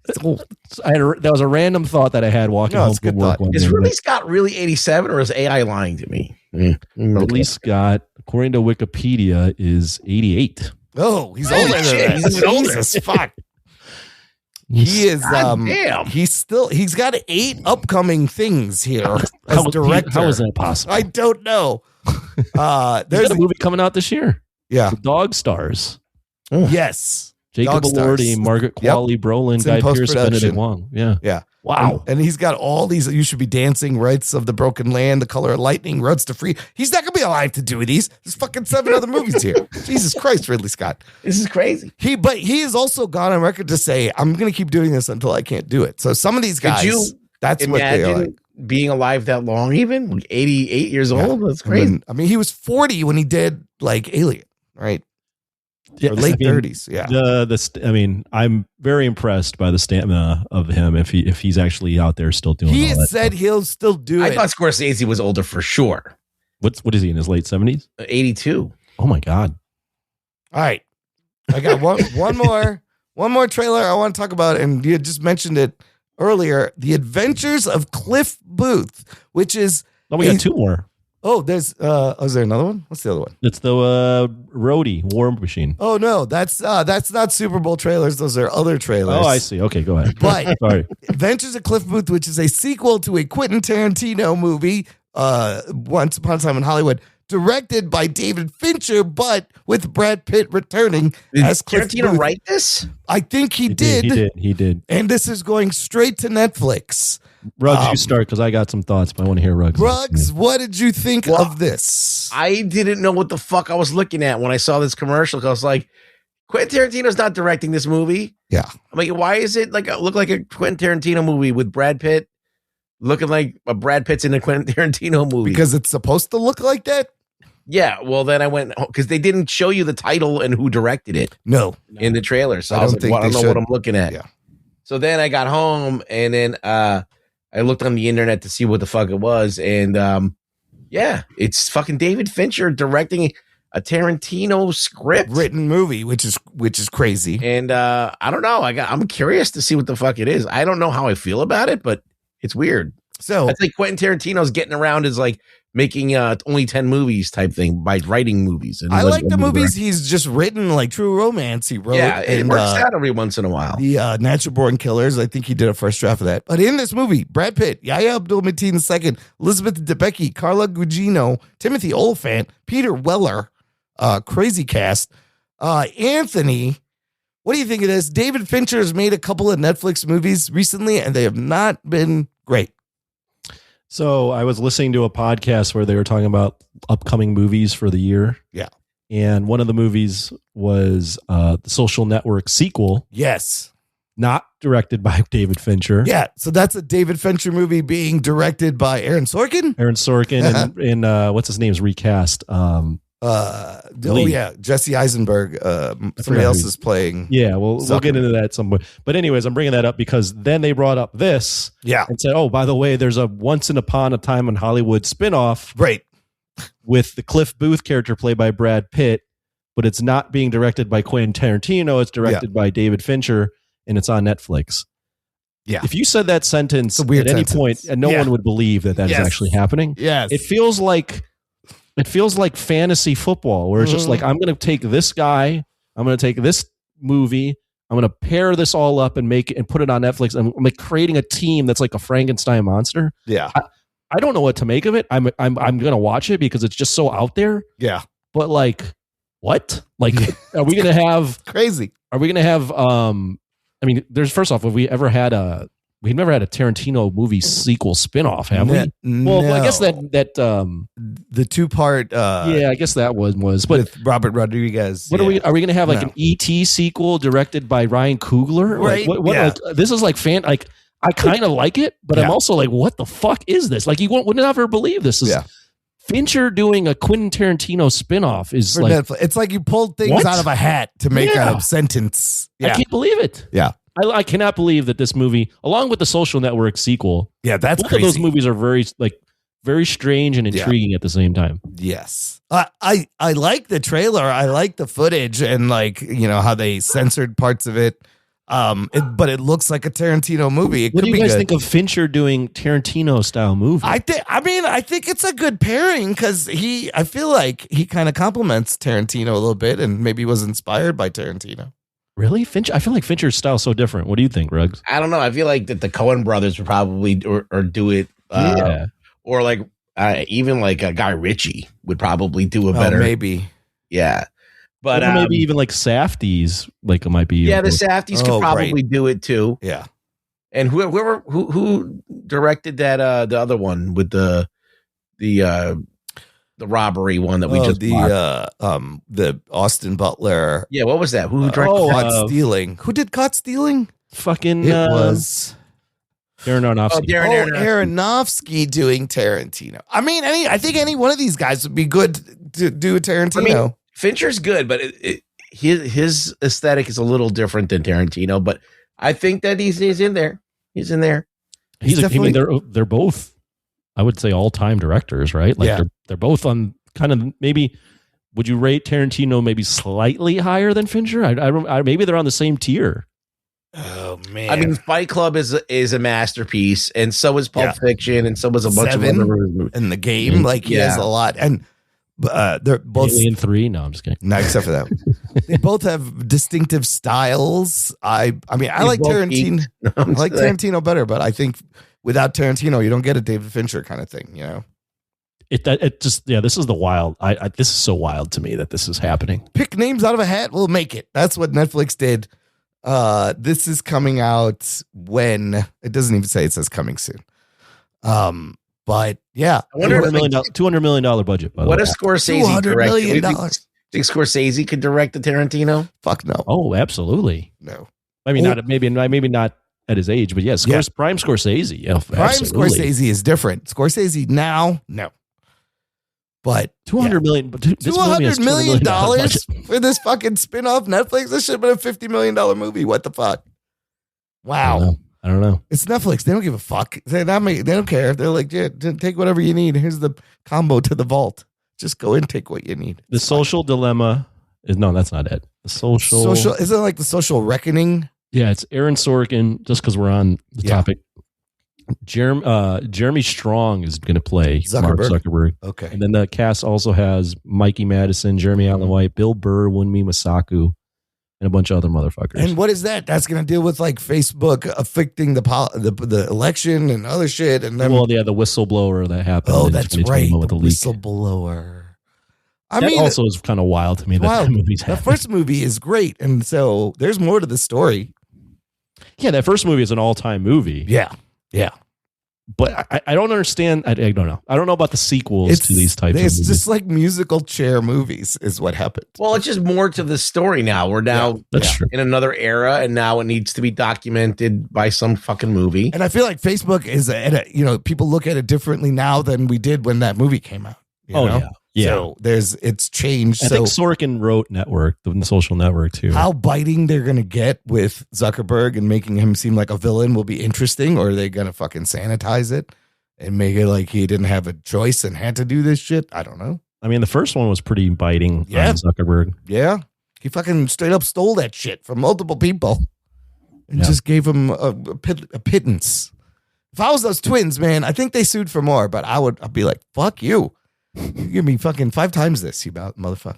That was a random thought that I had walking No, home it's a good from work. thought. One Is day. Ridley Scott really 87 or is AI lying to me? Ridley Scott, according to Wikipedia, is 88. Oh, he's Holy older than shit, that. he's even older. Jesus, fuck. He is. Damn. He's got 8 upcoming things here as How director. is that possible? I don't know. There's There's a movie coming out this year. yeah. The Dog Stars. Yes. Jacob Dog Stars. Elordi, Margaret Yep. Qualley, Brolin, It's in Guy Pearce, post-production. Benedict Wong. Yeah. Yeah. Wow. And he's got all these. You Should Be Dancing, Rights of the Broken Land, The Color of Lightning, Roads to Free. He's not gonna be alive to do these. There's fucking 7 other movies here. Jesus Christ, Ridley Scott. This is crazy. But he has also gone on record to say, "I'm gonna keep doing this until I can't do it." So some of these guys, you that's what they are like. Imagine being alive that long, even like 88 years old. That's crazy. I mean, he was 40 when he did like Alien, right? Yeah, Or late I mean, 30s. Yeah. I mean, I'm very impressed by the stamina of him. If he's actually out there still doing He all has that said stuff. he'll still do I it. thought Scorsese was older for sure. What is he in his late 70s? 82. Oh my God. All right. I got one more trailer I want to talk about, and you just mentioned it earlier. The Adventures of Cliff Booth, which is No, we got 2 more. is there another one? What's the other one? It's the Roadie War Machine. Oh no, that's not Super Bowl trailers. Those are other trailers. Oh, I see. Okay, go ahead. But Sorry. Adventures of Cliff Booth, which is a sequel to a Quentin Tarantino movie, Once Upon a Time in Hollywood, directed by David Fincher, but with Brad Pitt returning Did as Cliff Tarantino Booth. write this? I think he did. He did. And this is going straight to Netflix. Ruggs, you start because I got some thoughts, but I want to hear Ruggs. Ruggs, what did you think of this? I didn't know what the fuck I was looking at when I saw this commercial. I was like, Quentin Tarantino's not directing this movie. Yeah. I'm like, why is it look like a Quentin Tarantino movie with Brad Pitt looking like a Brad Pitt's in a Quentin Tarantino movie? Because it's supposed to look like that? Yeah, well, then I went because they didn't show you the title and who directed it No. in the trailer. So I I was don't like, think well, I don't they know what should. I'm looking at. Yeah. So then I got home and then I looked on the internet to see what the fuck it was. And yeah, it's fucking David Fincher directing a Tarantino script. Written movie, which is crazy. And I don't know. I'm curious to see what the fuck it is. I don't know how I feel about it, but it's weird. So I think Quentin Tarantino's getting around as like making only 10 movies type thing by writing movies. And I like the and movies directing. he's just written, like True Romance he wrote. Yeah, it and, works out every once in a while. The Natural Born Killers, I think he did a first draft of that. But in this movie, Brad Pitt, Yahya Abdul-Mateen II, Elizabeth Debicki, Carla Gugino, Timothy Olyphant, Peter Weller, crazy cast. Anthony, what do you think of this? David Fincher has made a couple of Netflix movies recently, and they have not been great. So I was listening to a podcast where they were talking about upcoming movies for the year. Yeah. And one of the movies was the Social Network sequel, Yes. not directed by David Fincher. Yeah. So that's a David Fincher movie being directed by Aaron Sorkin. Aaron Sorkin and what's his name's recast. Jesse Eisenberg. Somebody forgot else who- is playing. Yeah, we'll get into that somewhere. But anyways, I'm bringing that up because then they brought up this Yeah. and said, oh, by the way, there's a Once Upon a Time in Hollywood spinoff Right. with the Cliff Booth character played by Brad Pitt, but it's not being directed by Quentin Tarantino. It's directed by David Fincher, and it's on Netflix. Yeah. If you said that sentence It's a weird at any sentence. point, and no Yeah. one would believe that is Yes. actually happening. Yes. It feels like fantasy football, where it's just like, I'm going to take this guy, I'm going to take this movie, I'm going to pair this all up and make it and put it on Netflix. I'm like creating a team that's like a Frankenstein monster. Yeah. I don't know what to make of it. I'm going to watch it because it's just so out there. Yeah. But like, what? Like, are we going to have? Crazy. Are we going to have? I mean, there's first off, have we ever had a? We've never had a Tarantino movie sequel spinoff, have we? Well, I guess that the 2-part. yeah, I guess that was. But with Robert Rodriguez. what are we going to have like No. an ET sequel directed by Ryan Coogler? Right, Like, what, yeah. like, this is like like I kind of like it, but I'm Yeah. also like, what the fuck is this? Like, you would never believe this is. Yeah. Fincher doing a Quentin Tarantino spinoff is For like Netflix. It's like you pulled things What? out of a hat to make Yeah. a sentence. I Yeah. can't believe it. Yeah. I cannot believe that this movie, along with the Social Network sequel, Yeah, that's both crazy. of those movies are very strange and Yeah. intriguing at the same time. Yes. I like the trailer. I like the footage and how they censored parts of it. But it looks like a Tarantino movie. It What could do you be guys good. think of Fincher doing Tarantino style movie? I think it's a good pairing because I feel like he kind of complements Tarantino a little bit and maybe was inspired by Tarantino. Really? Fincher? I feel like Fincher's style is so different. What do you think, Ruggs? I don't know. I feel like that the Coen brothers would probably or do it. Yeah. Or like even like a Guy Ritchie would probably do a better. Maybe. Yeah. But Or maybe even like Safdie's, like it might be. yeah, the Safdies could Oh, probably right. do it too. Yeah. And who directed that the other one with the robbery one that we just watched? The Austin Butler. Yeah, what was that? Who directed Caught Stealing. Who did Caught Stealing? fucking It was Darren Aronofsky. Darren Aronofsky doing Tarantino. I mean, I think any one of these guys would be good to do a Tarantino. Fincher's good, but his aesthetic is a little different than Tarantino. But I think that he's in there. He's in there. They're both, I would say, all-time directors, right? Like Yeah. they're both on kind of maybe. Would you rate Tarantino maybe slightly higher than Fincher? Maybe they're on the same tier. Oh man! I mean, Fight Club is a masterpiece, and so is Pulp Fiction, and so was a bunch of Seven. other movies. in the game, like he has a lot, and they're both Alien 3? No, I'm just kidding. no, except for that. They both have distinctive styles. I mean, I like both Tarantino. eat. No, I I'm like saying. Tarantino better, but I think without Tarantino, you don't get a David Fincher kind of thing. This is the wild. This is so wild to me that this is happening. Pick names out of a hat, we'll make it. That's what Netflix did. This is coming out when it doesn't even say, it says coming soon. But yeah, I wonder if, $200 million budget. By the what way. if Scorsese $200 directed? million. Think Scorsese could direct the Tarantino? Fuck no, Oh, absolutely. no. I mean, maybe not at his age, but yes, Yeah. Prime Scorsese. Yeah, Prime absolutely. Scorsese is different. Scorsese now, no. But $200 million. But this movie has $200 million budget. for this fucking spin-off Netflix. This should have been a $50 million movie. What the fuck? Wow. I don't know. It's Netflix. They don't give a fuck. They don't care. They're like, yeah, take whatever you need. Here's the combo to the vault. Just go in, take what you need. The Social Dilemma is that's not it. The social Isn't it like the Social Reckoning? Yeah, it's Aaron Sorkin. Just because we're on the Yeah. topic, Jeremy Strong is going to play Mark Zuckerberg. Okay. And then the cast also has Mikey Madison, Jeremy Allen White, Bill Burr, Wunmi Masaku, and a bunch of other motherfuckers. And what is that? That's going to deal with like Facebook affecting the election and other shit. And then, the whistleblower that happened. oh, in that's 2021 right. with the The leak. whistleblower. That also is kind of wild to me. wild. That movie's The happening. first movie is great. And so there's more to the story. Yeah, that first movie is an all-time movie. Yeah. Yeah. But I don't understand. I don't know. I don't know about the sequels to these types of It's movies. just like musical chair movies is what happened. Well, it's just more to the story now. We're now That's true. in another era, and now it needs to be documented by some fucking movie. And I feel like Facebook is, people look at it differently now than we did when that movie came out. you know? Yeah. Yeah. So it's changed. I So think Sorkin wrote Network, the Social Network, too. how biting they're going to get with Zuckerberg and making him seem like a villain will be interesting, or are they going to fucking sanitize it and make it like he didn't have a choice and had to do this shit? I don't know. I mean, the first one was pretty biting on Zuckerberg. Yeah. He fucking straight up stole that shit from multiple people and just gave him a pittance. If I was those twins, man, I think they sued for more, but I'd be like, fuck you. You give me fucking 5 times this, you motherfucker.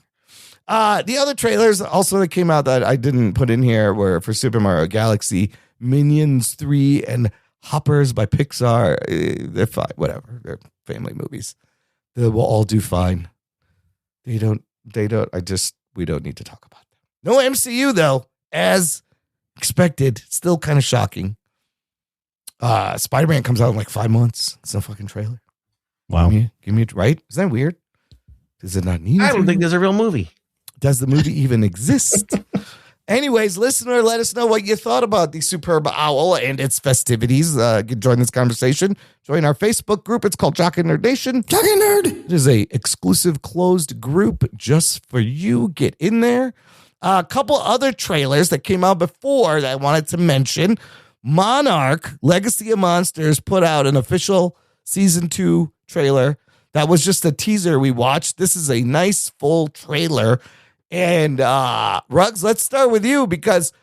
The other trailers also that came out that I didn't put in here were for Super Mario Galaxy, Minions 3, and Hoppers by Pixar. They're fine, whatever. They're family movies. They will all do fine. We don't need to talk about them. No MCU though, as expected. Still kind of shocking. Spider-Man comes out in like 5 months. It's no fucking trailer. Wow. Give me right? Is that weird? Does it not need? I don't think there's a real movie. Does the movie even exist? Anyways, listener, let us know what you thought about the superb owl and its festivities. Join this conversation. Join our Facebook group. It's called Jock and Nerd Nation. Jock and Nerd. It is a exclusive closed group just for you. Get in there. A couple other trailers that came out before that I wanted to mention. Monarch, Legacy of Monsters, put out an official season 2 trailer. That was just a teaser we watched. This is a nice full trailer. And Ruggs, let's start with you because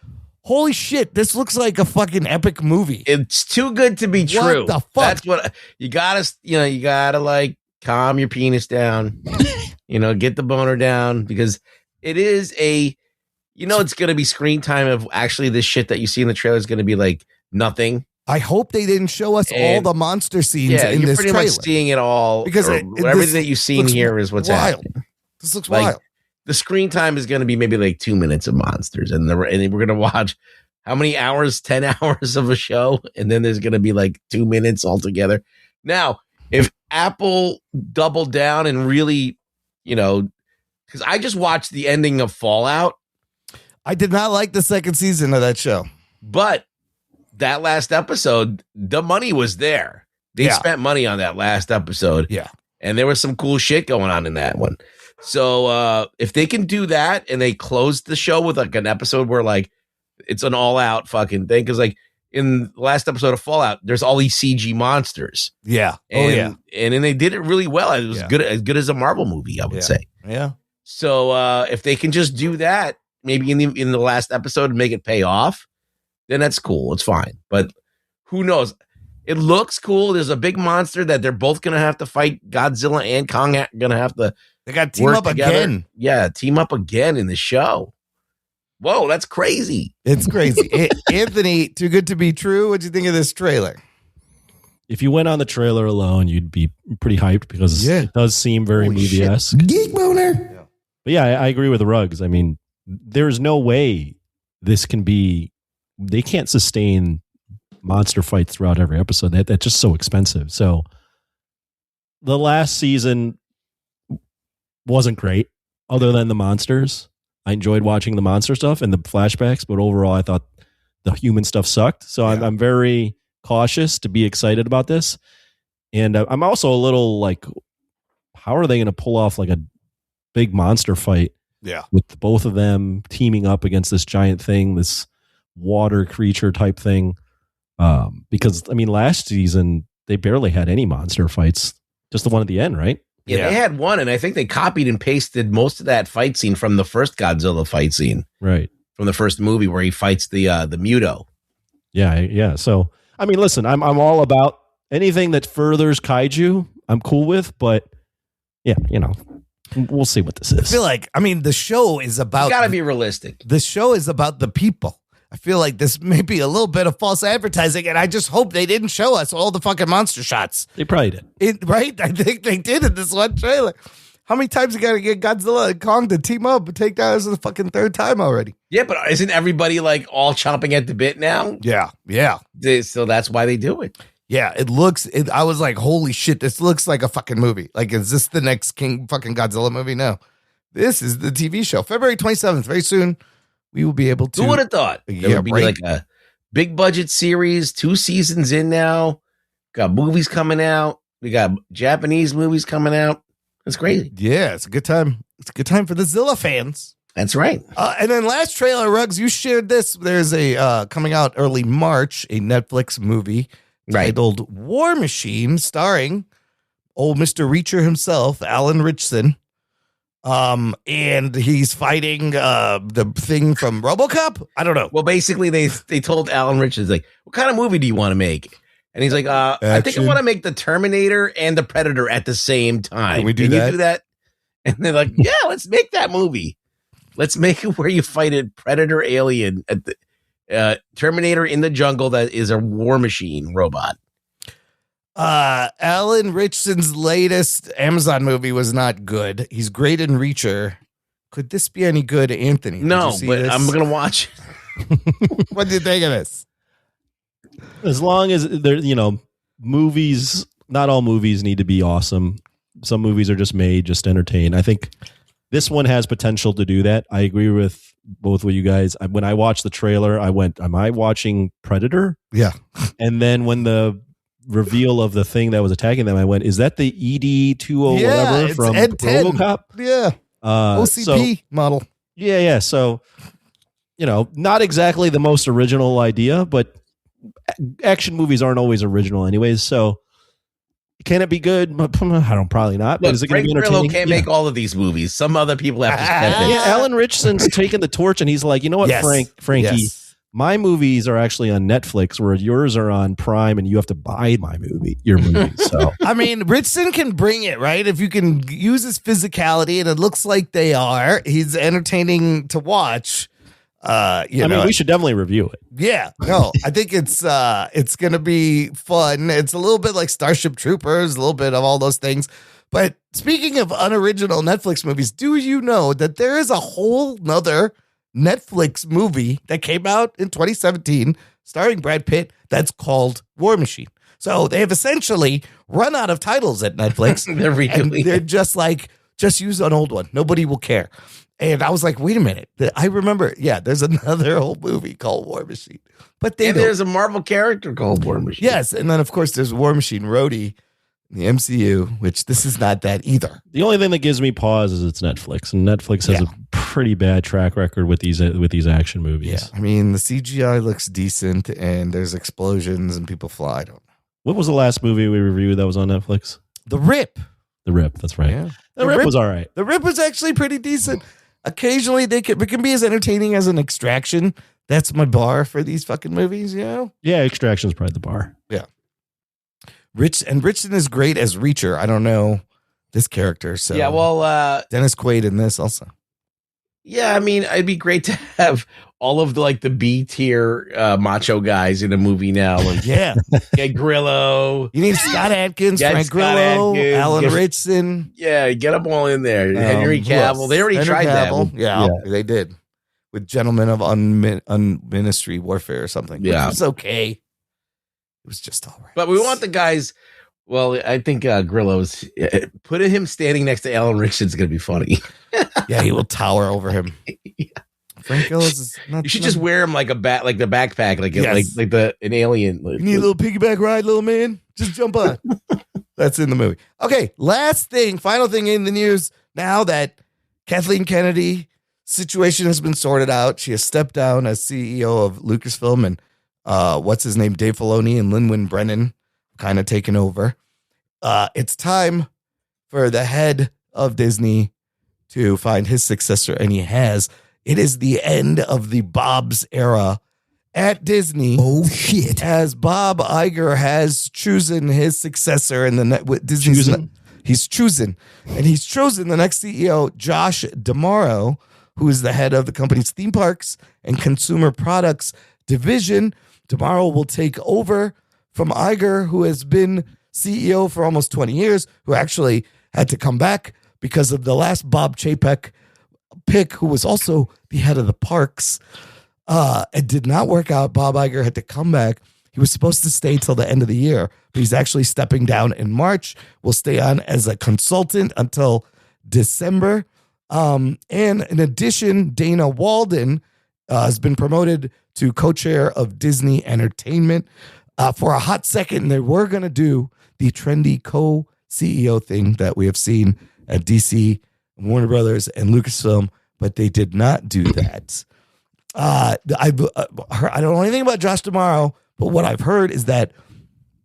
holy shit, this looks like a fucking epic movie. It's too good to be true. What the fuck? That's what you gotta like calm your penis down, get the boner down because it is it's going to be screen time of actually this shit that you see in the trailer is going to be like nothing. I hope they didn't show us all the monster scenes in you're this pretty trailer. much seeing it all because everything that you've seen here is what's wild. happening. This looks Like, wild. The screen time is going to be maybe like 2 minutes of monsters, and we're going to watch how many hours? 10 hours of a show, and then there's going to be like 2 minutes altogether. Now, if Apple doubled down and really, because I just watched the ending of Fallout. I did not like the second season of that show. But that last episode, the money was there. They spent money on that last episode. Yeah. And there was some cool shit going on in that one. So if they can do that and they close the show with like an episode where like it's an all out fucking thing. Cause like in the last episode of Fallout, there's all these CG monsters. Yeah. And then they did it really well. It was as good as a Marvel movie, I would say. Yeah. So if they can just do that, maybe in the last episode and make it pay off, then that's cool. It's fine. But who knows? It looks cool. There's a big monster that they're both going to have to fight. Godzilla and Kong are going to have to. They got to team up together. again. Yeah, team up again in the show. Whoa, that's crazy. It's crazy. Anthony, too good to be true. What'd you think of this trailer? If you went on the trailer alone, you'd be pretty hyped because it does seem very movie-esque. Geek boner. Yeah. But yeah, I agree with Ruggs. I mean, there's no way this can be. They can't sustain monster fights throughout every episode. That's just so expensive. So the last season wasn't great, other than the monsters. I enjoyed watching the monster stuff and the flashbacks, but overall, I thought the human stuff sucked. So I'm very cautious to be excited about this. And I'm also a little like, how are they going to pull off like a big monster fight? Yeah, with both of them teaming up against this giant thing, this water creature type thing. Because I mean, last season they barely had any monster fights, just the one at the end, right? Yeah, they had one, and I think they copied and pasted most of that fight scene from the first Godzilla fight scene, right? From the first movie where he fights the Muto. Yeah. So I mean, listen, I'm all about anything that furthers kaiju. I'm cool with, but yeah, we'll see what this is. I feel like, the show is about. You got to be realistic. The show is about the people. I feel like this may be a little bit of false advertising, and I just hope they didn't show us all the fucking monster shots. They probably did. Right? I think they did in this one trailer. How many times you got to get Godzilla and Kong to team up and take down? This is the fucking third time already. Yeah, but isn't everybody like all chomping at the bit now? Yeah. So that's why they do it. Yeah, I was like, holy shit, this looks like a fucking movie. Like, is this the next King fucking Godzilla movie? No. This is the TV show. February 27th, very soon. We will be able to. Who would have thought? There would be like a big budget series, 2 seasons in now. Got movies coming out. We got Japanese movies coming out. It's crazy. Yeah, it's a good time. It's a good time for the Zilla fans. That's right. And then last trailer, Ruggs, you shared this. There's a coming out early March, a Netflix movie titled War Machine, starring old Mr. Reacher himself, Alan Ritchson. And he's fighting the thing from RoboCop. I don't know. Well, basically, they told Alan Richards, like, what kind of movie do you want to make? And he's like, I think I want to make the Terminator and the Predator at the same time. Can we do You that? do that? And they're like, yeah, let's make that movie. Let's make it where you fight a Predator alien at the Terminator in the jungle that is a war machine robot. Alan Ritchson's latest Amazon movie was not good. He's great in Reacher. Could this be any good, Anthony? No, but I'm going to watch. What do you think of this? As long as there, movies, not all movies need to be awesome. Some movies are just made, just entertain. I think This one has potential to do that. I agree with both of you guys. When I watched the trailer, I went, am I watching Predator? Yeah. And then when the reveal of the thing that was attacking them, I went, is that the ED-20 whatever it's from Ed-10. RoboCop? Yeah. OCP model. Yeah. So, not exactly the most original idea, but action movies aren't always original anyways. So can it be good? Probably not. But is it going to be entertaining? Frank Grillo can't make all of these movies. Some other people have to step in. Yeah, Alan Richardson's taken the torch and he's like, you know what, Yes. Frankie, Yes. my movies are actually on Netflix where yours are on Prime and you have to buy your movie. So I mean, Richardson can bring it, right? If you can use his physicality, and it looks like they are, he's entertaining to watch. we should definitely review it. Yeah, no, I think it's gonna be fun. It's a little bit like Starship Troopers, a little bit of all those things. But speaking of unoriginal Netflix movies, do you know that there is a whole nother Netflix movie that came out in 2017 starring Brad Pitt that's called War Machine? So they have essentially run out of titles at Netflix. They're redoing it. They're just like, just use an old one. Nobody will care. And I was like, wait a minute. I remember, there's another old movie called War Machine. But there's a Marvel character called War Machine. Yes, and then of course there's War Machine Rhodey in the MCU, which this is not that either. The only thing that gives me pause is it's Netflix, and Netflix has a pretty bad track record with these action movies. Yeah, I mean the CGI looks decent, and there's explosions and people fly. I don't know. What was the last movie we reviewed that was on Netflix? The Rip. The Rip. That's right. Yeah. The Rip was all right. The Rip was actually pretty decent. Occasionally it can be as entertaining as an Extraction. That's my bar for these fucking movies, Yeah, Extraction's probably the bar. Yeah. Richardson is great as Reacher. I don't know this character. So yeah, well, Dennis Quaid in this also. Yeah, I mean, it'd be great to have all of the B tier macho guys in a movie now. Like, Yeah. get Grillo. You need Scott Adkins, Get Frank Scott Grillo, Adkins, Alan get- Richardson. Yeah, get them all in there. Henry who Cavill. else? They already Henry tried that Cavill. one. Yeah, they did. With Gentlemen of Unministry Warfare or something. Yeah. It was okay. It was just all right. But we want the guys. Well, I think Grillo's putting him standing next to Alan Richardson's going to be funny. Yeah, he will tower over him. Frank Grillo's is not. You should just wear him like a bat, like the backpack, like Yes. like an alien. You need a little piggyback ride, little man? Just jump on. That's in the movie. Okay, final thing in the news. Now that Kathleen Kennedy situation has been sorted out, she has stepped down as CEO of Lucasfilm, and what's his name, Dave Filoni and Lin-Wyn Brennan kind of taken over. It's time for the head of Disney to find his successor, and he has. It is the end of the Bob's era at Disney. Oh, shit. As Bob Iger has chosen his successor in the Disney's. He's chosen the next CEO, Josh D'Amaro, who is the head of the company's theme parks and consumer products division. D'Amaro will take over from Iger, who has been CEO for almost 20 years, who actually had to come back because of the last Bob Chapek pick, who was also the head of the parks. It did not work out. Bob Iger had to come back. He was supposed to stay till the end of the year, but he's actually stepping down in March. Will stay on as a consultant until December. And in addition, Dana Walden has been promoted to co-chair of Disney Entertainment. For a hot second, they were going to do the trendy co-CEO thing that we have seen at DC, Warner Brothers, and Lucasfilm, but they did not do that. I don't know anything about Josh D'Amaro, but what I've heard is that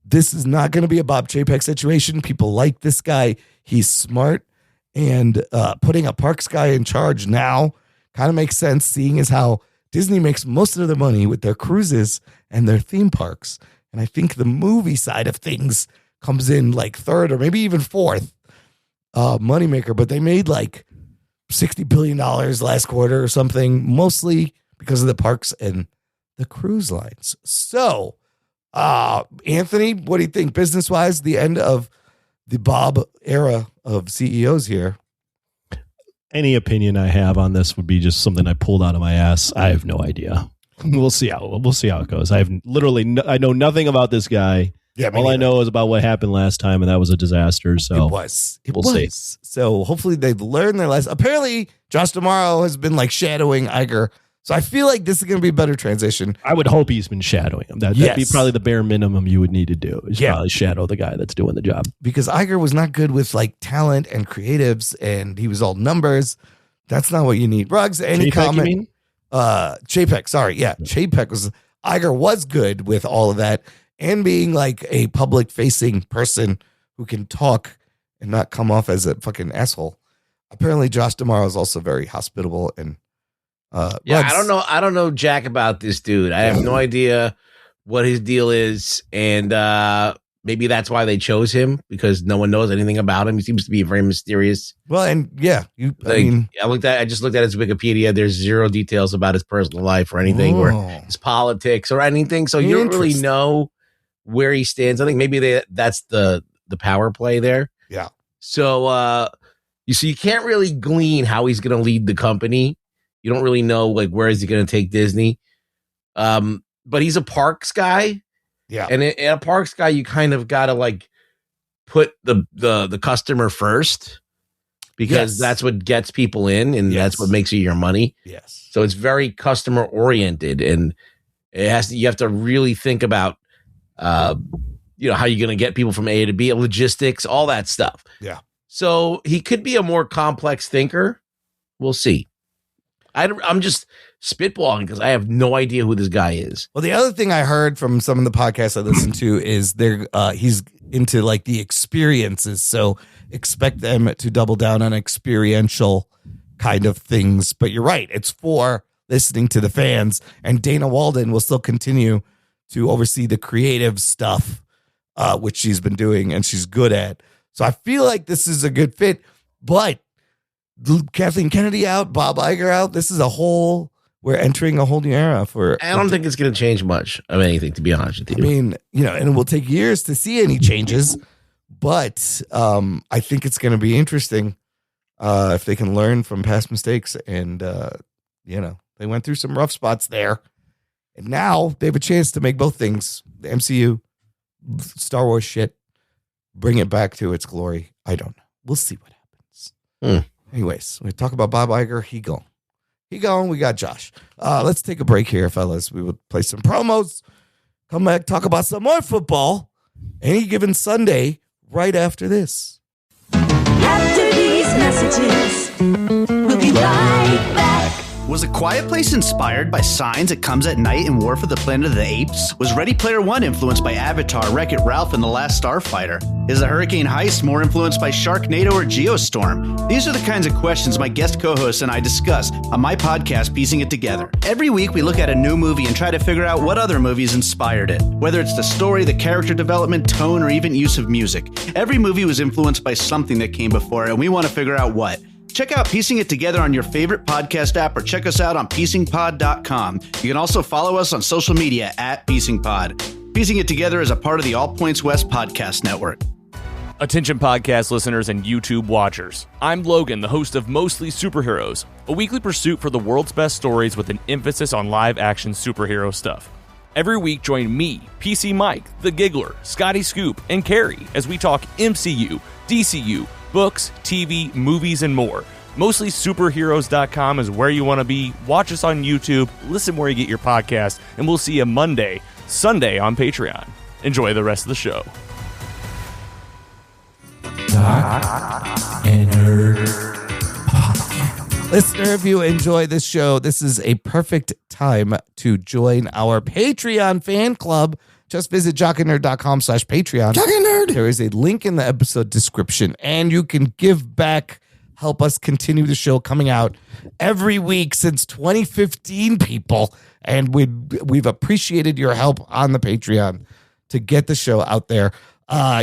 this is not going to be a Bob Chapek situation. People like this guy. He's smart, and putting a parks guy in charge now kind of makes sense, seeing as how Disney makes most of their money with their cruises and their theme parks. And I think the movie side of things comes in like third or maybe even fourth moneymaker, but they made like $60 billion last quarter or something, mostly because of the parks and the cruise lines. So, Anthony, what do you think business-wise, the end of the Bob era of CEOs here? Any opinion I have on this would be just something I pulled out of my ass. I have no idea. We'll see how it goes. I have I know nothing about this guy. Yeah, all I know is about what happened last time, and that was a disaster. So it was. We'll see. So hopefully they've learned their lesson. Apparently, Josh D'Amaro has been like shadowing Iger. So I feel like this is going to be a better transition. I would hope he's been shadowing him. That'd be probably the bare minimum you would need to do. Is probably shadow the guy that's doing the job. Because Iger was not good with like talent and creatives, and he was all numbers. That's not what you need. Ruggs, any comment? You mean? Chapek, sorry. Yeah, Chapek was, Iger was good with all of that and being like a public facing person who can talk and not come off as a fucking asshole. Apparently Josh D'Amaro is also very hospitable and Ruggs. I don't know jack about this dude. I have no idea what his deal is, and maybe that's why they chose him, because no one knows anything about him. He seems to be very mysterious. Well, and I just looked at his Wikipedia. There's zero details about his personal life or anything, or his politics or anything. So you don't really know where he stands. I think maybe that's the power play there. Yeah. So you can't really glean how he's going to lead the company. You don't really know like where is he going to take Disney. But he's a parks guy. Yeah. And a parks guy, you kind of got to like put the customer first, because that's what gets people in, and that's what makes you your money. Yes. So it's very customer oriented, and you have to really think about how you're going to get people from A to B, logistics, all that stuff. Yeah. So he could be a more complex thinker. We'll see. I'm just spitballing because I have no idea who this guy is. Well, the other thing I heard from some of the podcasts I listened to is he's into like the experiences. So expect them to double down on experiential kind of things. But you're right. It's for listening to the fans, and Dana Walden will still continue to oversee the creative stuff, which she's been doing and she's good at. So I feel like this is a good fit, but Kathleen Kennedy out, Bob Iger out. We're entering a whole new era I don't think it's going to change much of anything, to be honest with you. I mean, and it will take years to see any changes, but I think it's going to be interesting if they can learn from past mistakes. And, they went through some rough spots there, and now they have a chance to make both things, the MCU, Star Wars shit, bring it back to its glory. I don't know. We'll see what happens. Anyways, we talk about Bob Iger. He gone. We got Josh. Let's take a break here, fellas. We will play some promos. Come back, talk about some more football. Any given Sunday, right after this. After these messages, we'll be right back. Was A Quiet Place inspired by Signs, It Comes at Night, and War for the Planet of the Apes? Was Ready Player One influenced by Avatar, Wreck-It Ralph, and The Last Starfighter? Is The Hurricane Heist more influenced by Sharknado or Geostorm? These are the kinds of questions my guest co-hosts and I discuss on my podcast, Piecing It Together. Every week, we look at a new movie and try to figure out what other movies inspired it. Whether it's the story, the character development, tone, or even use of music. Every movie was influenced by something that came before it, and we want to figure out what. Check out Piecing It Together on your favorite podcast app, or check us out on piecingpod.com. You can also follow us on social media at piecingpod. Piecing It Together is a part of the All Points West podcast network. Attention podcast listeners and YouTube watchers. I'm Logan, the host of Mostly Superheroes, a weekly pursuit for the world's best stories with an emphasis on live-action superhero stuff. Every week, join me, PC Mike, The Giggler, Scotty Scoop, and Carrie as we talk MCU, DCU, books, TV, movies, and more. MostlySuperheroes.com is where you want to be. Watch us on YouTube, listen where you get your podcast, and we'll see you Sunday on Patreon. Enjoy the rest of the show. Jock and Nerd Podcast. Listener, if you enjoy this show, this is a perfect time to join our Patreon fan club. Just visit jockandnerd.com/Patreon. Jock and Nerd. There is a link in the episode description, and you can give back, help us continue the show coming out every week since 2015, people. And we've appreciated your help on the Patreon to get the show out there.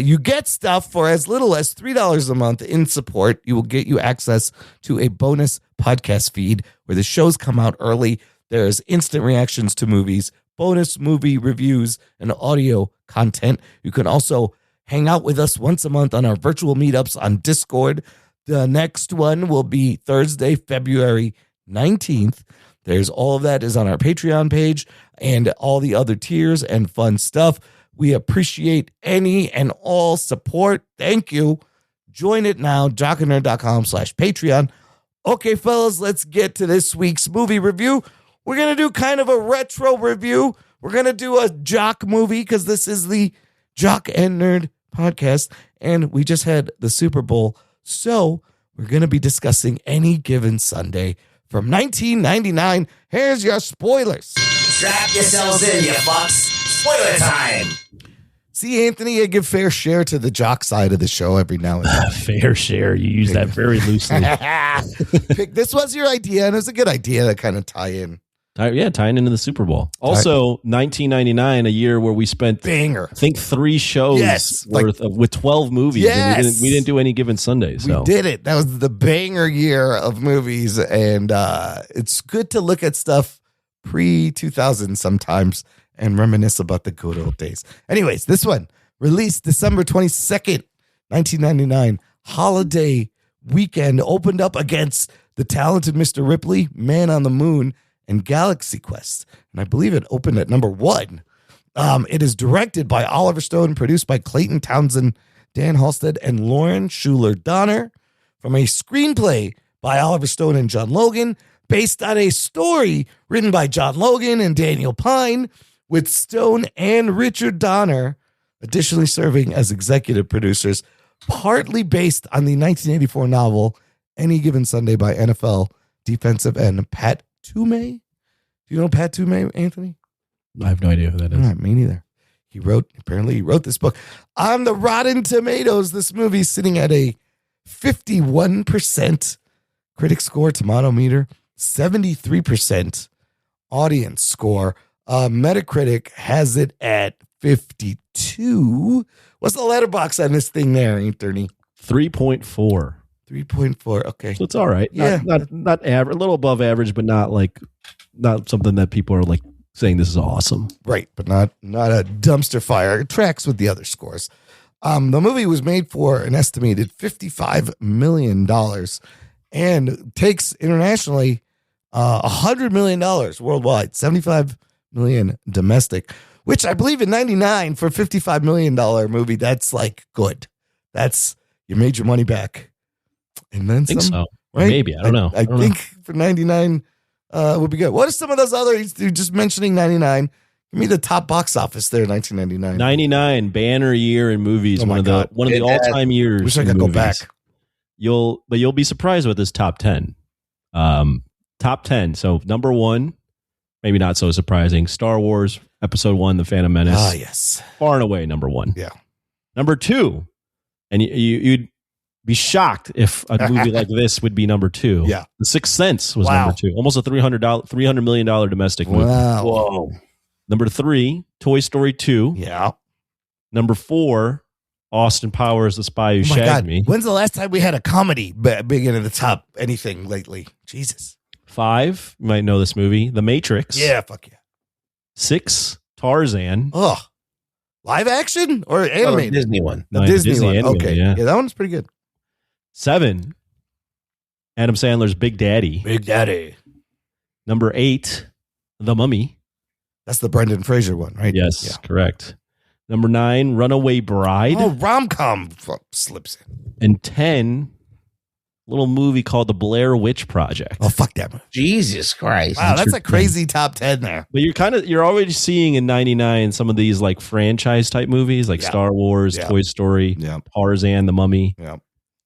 You get stuff for as little as $3 a month in support. You will get you access to a bonus podcast feed where the shows come out early. There's instant reactions to movies, bonus movie reviews, and audio content. You can also hang out with us once a month on our virtual meetups on Discord. The next one will be Thursday, February 19th. There's all of that is on our Patreon page, and all the other tiers and fun stuff. We appreciate any and all support. Thank you. Join it now, jockandnerd.com/Patreon. Okay, fellas, let's get to this week's movie review. We're going to do kind of a retro review. We're going to do a Jock movie because this is the Jock and Nerd Podcast, and we just had the Super Bowl. So we're going to be discussing Any Given Sunday from 1999. Here's your spoilers. Strap yourselves in, you fucks. Spoiler time. See, Anthony, I give fair share to the Jock side of the show every now and then. Fair share. You use that very loosely. This was your idea, and it was a good idea to kind of tie in. Tying into the Super Bowl. Also, 1999, a year where we spent, Banger. I think, 3 shows with 12 movies. Yes. And we didn't do Any Given Sunday. So. We did it. That was the banger year of movies, and it's good to look at stuff pre-2000 sometimes and reminisce about the good old days. Anyways, this one, released December 22nd, 1999, holiday weekend, opened up against The Talented Mr. Ripley, Man on the Moon, and Galaxy Quest. And I believe it opened at number 1. It is directed by Oliver Stone, produced by Clayton Townsend, Dan Halstead, and Lauren Schuler Donner, from a screenplay by Oliver Stone and John Logan, based on a story written by John Logan and Daniel Pine, with Stone and Richard Donner additionally serving as executive producers, partly based on the 1984 novel Any Given Sunday by NFL defensive end Pat Toomey. Do you know Pat Toomey, Anthony? I have no idea who that is. All right, me neither. He wrote this book. On the Rotten Tomatoes, this movie's sitting at a 51% critic score, tomato meter, 73% audience score. Metacritic has it at 52. What's the letterbox on this thing there, Anthony? 3.4. 3.4. Okay. So it's all right. Yeah. Not average, a little above average, but not something that people are like saying this is awesome. Right, but not a dumpster fire. It tracks with the other scores. The movie was made for an estimated $55 million and takes internationally $100 million worldwide, $75 million domestic, which I believe in 99 for a $55 million movie, that's like good. That's, you made your money back. And then I think some, so. right? Maybe. I don't know. I think for 99 would be good. What are some of those other, you're just mentioning 99? Give me the top box office there, 1999. 99, banner year in movies. Oh one of God. the all-time years. Wish I in could go movies. back. You'll be surprised with this top 10. Top 10. So number 1, maybe not so surprising, Star Wars Episode 1, The Phantom Menace. Ah, yes. Far and away number 1. Yeah. Number 2, and you'd be shocked if a movie like this would be number 2. Yeah. The Sixth Sense was Wow. number 2. Almost a $300 million domestic movie. Wow. Whoa. Number 3, Toy Story 2. Yeah. Number 4, Austin Powers, The Spy Who Oh my Shagged God. Me. When's the last time we had a comedy big into the top anything lately? Jesus. 5, you might know this movie, The Matrix. Yeah, fuck yeah. 6, Tarzan. Oh, live action or Oh, the animated? Disney one. The No, Disney one. animated, Okay. yeah. Yeah, that one's pretty good. 7, Adam Sandler's Big Daddy. Big Daddy. Number 8, The Mummy. That's the Brendan Fraser one, right? Yes, Yeah. correct. Number 9, Runaway Bride. Oh, rom-com slips in. And 10, little movie called The Blair Witch Project. Oh, fuck that movie. Jesus Christ. Wow, that's a crazy top 10 there. But you're already seeing in 99 some of these like franchise type movies like Yeah. Star Wars, Yeah. Toy Story, Yeah. Tarzan, The Mummy. Yeah.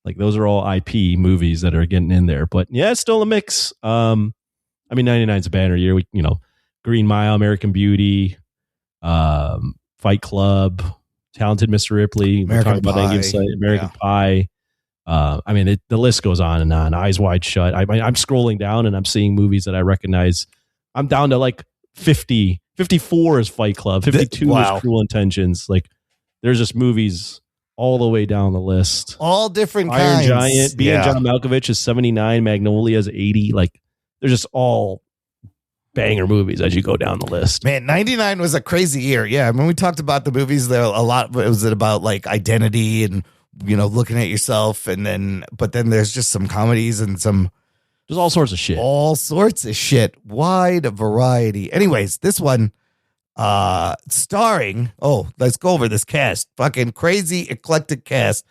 Like those are all IP movies that are getting in there. But yeah, it's still a mix. I mean, 99 is a banner year. Green Mile, American Beauty, Fight Club, Talented Mr. Ripley. We're American talking about Pie. American Pie. I mean, the list goes on and on. Eyes Wide Shut. I'm scrolling down and I'm seeing movies that I recognize. I'm down to like 50. 54 is Fight Club. 52 Wow. is Cruel Intentions. Like, there's just movies all the way down the list. All different Iron kinds. Giant. Being Yeah. John Malkovich is 79. Magnolia is 80. Like, they're just all banger movies as you go down the list. Man, 99 was a crazy year. Yeah, when we talked about the movies, there a lot was it about like identity and looking at yourself, but then there's just some comedies and some There's all sorts of shit. all sorts of shit, wide variety. Anyways, this one Starring, let's go over this cast. Fucking crazy, eclectic cast.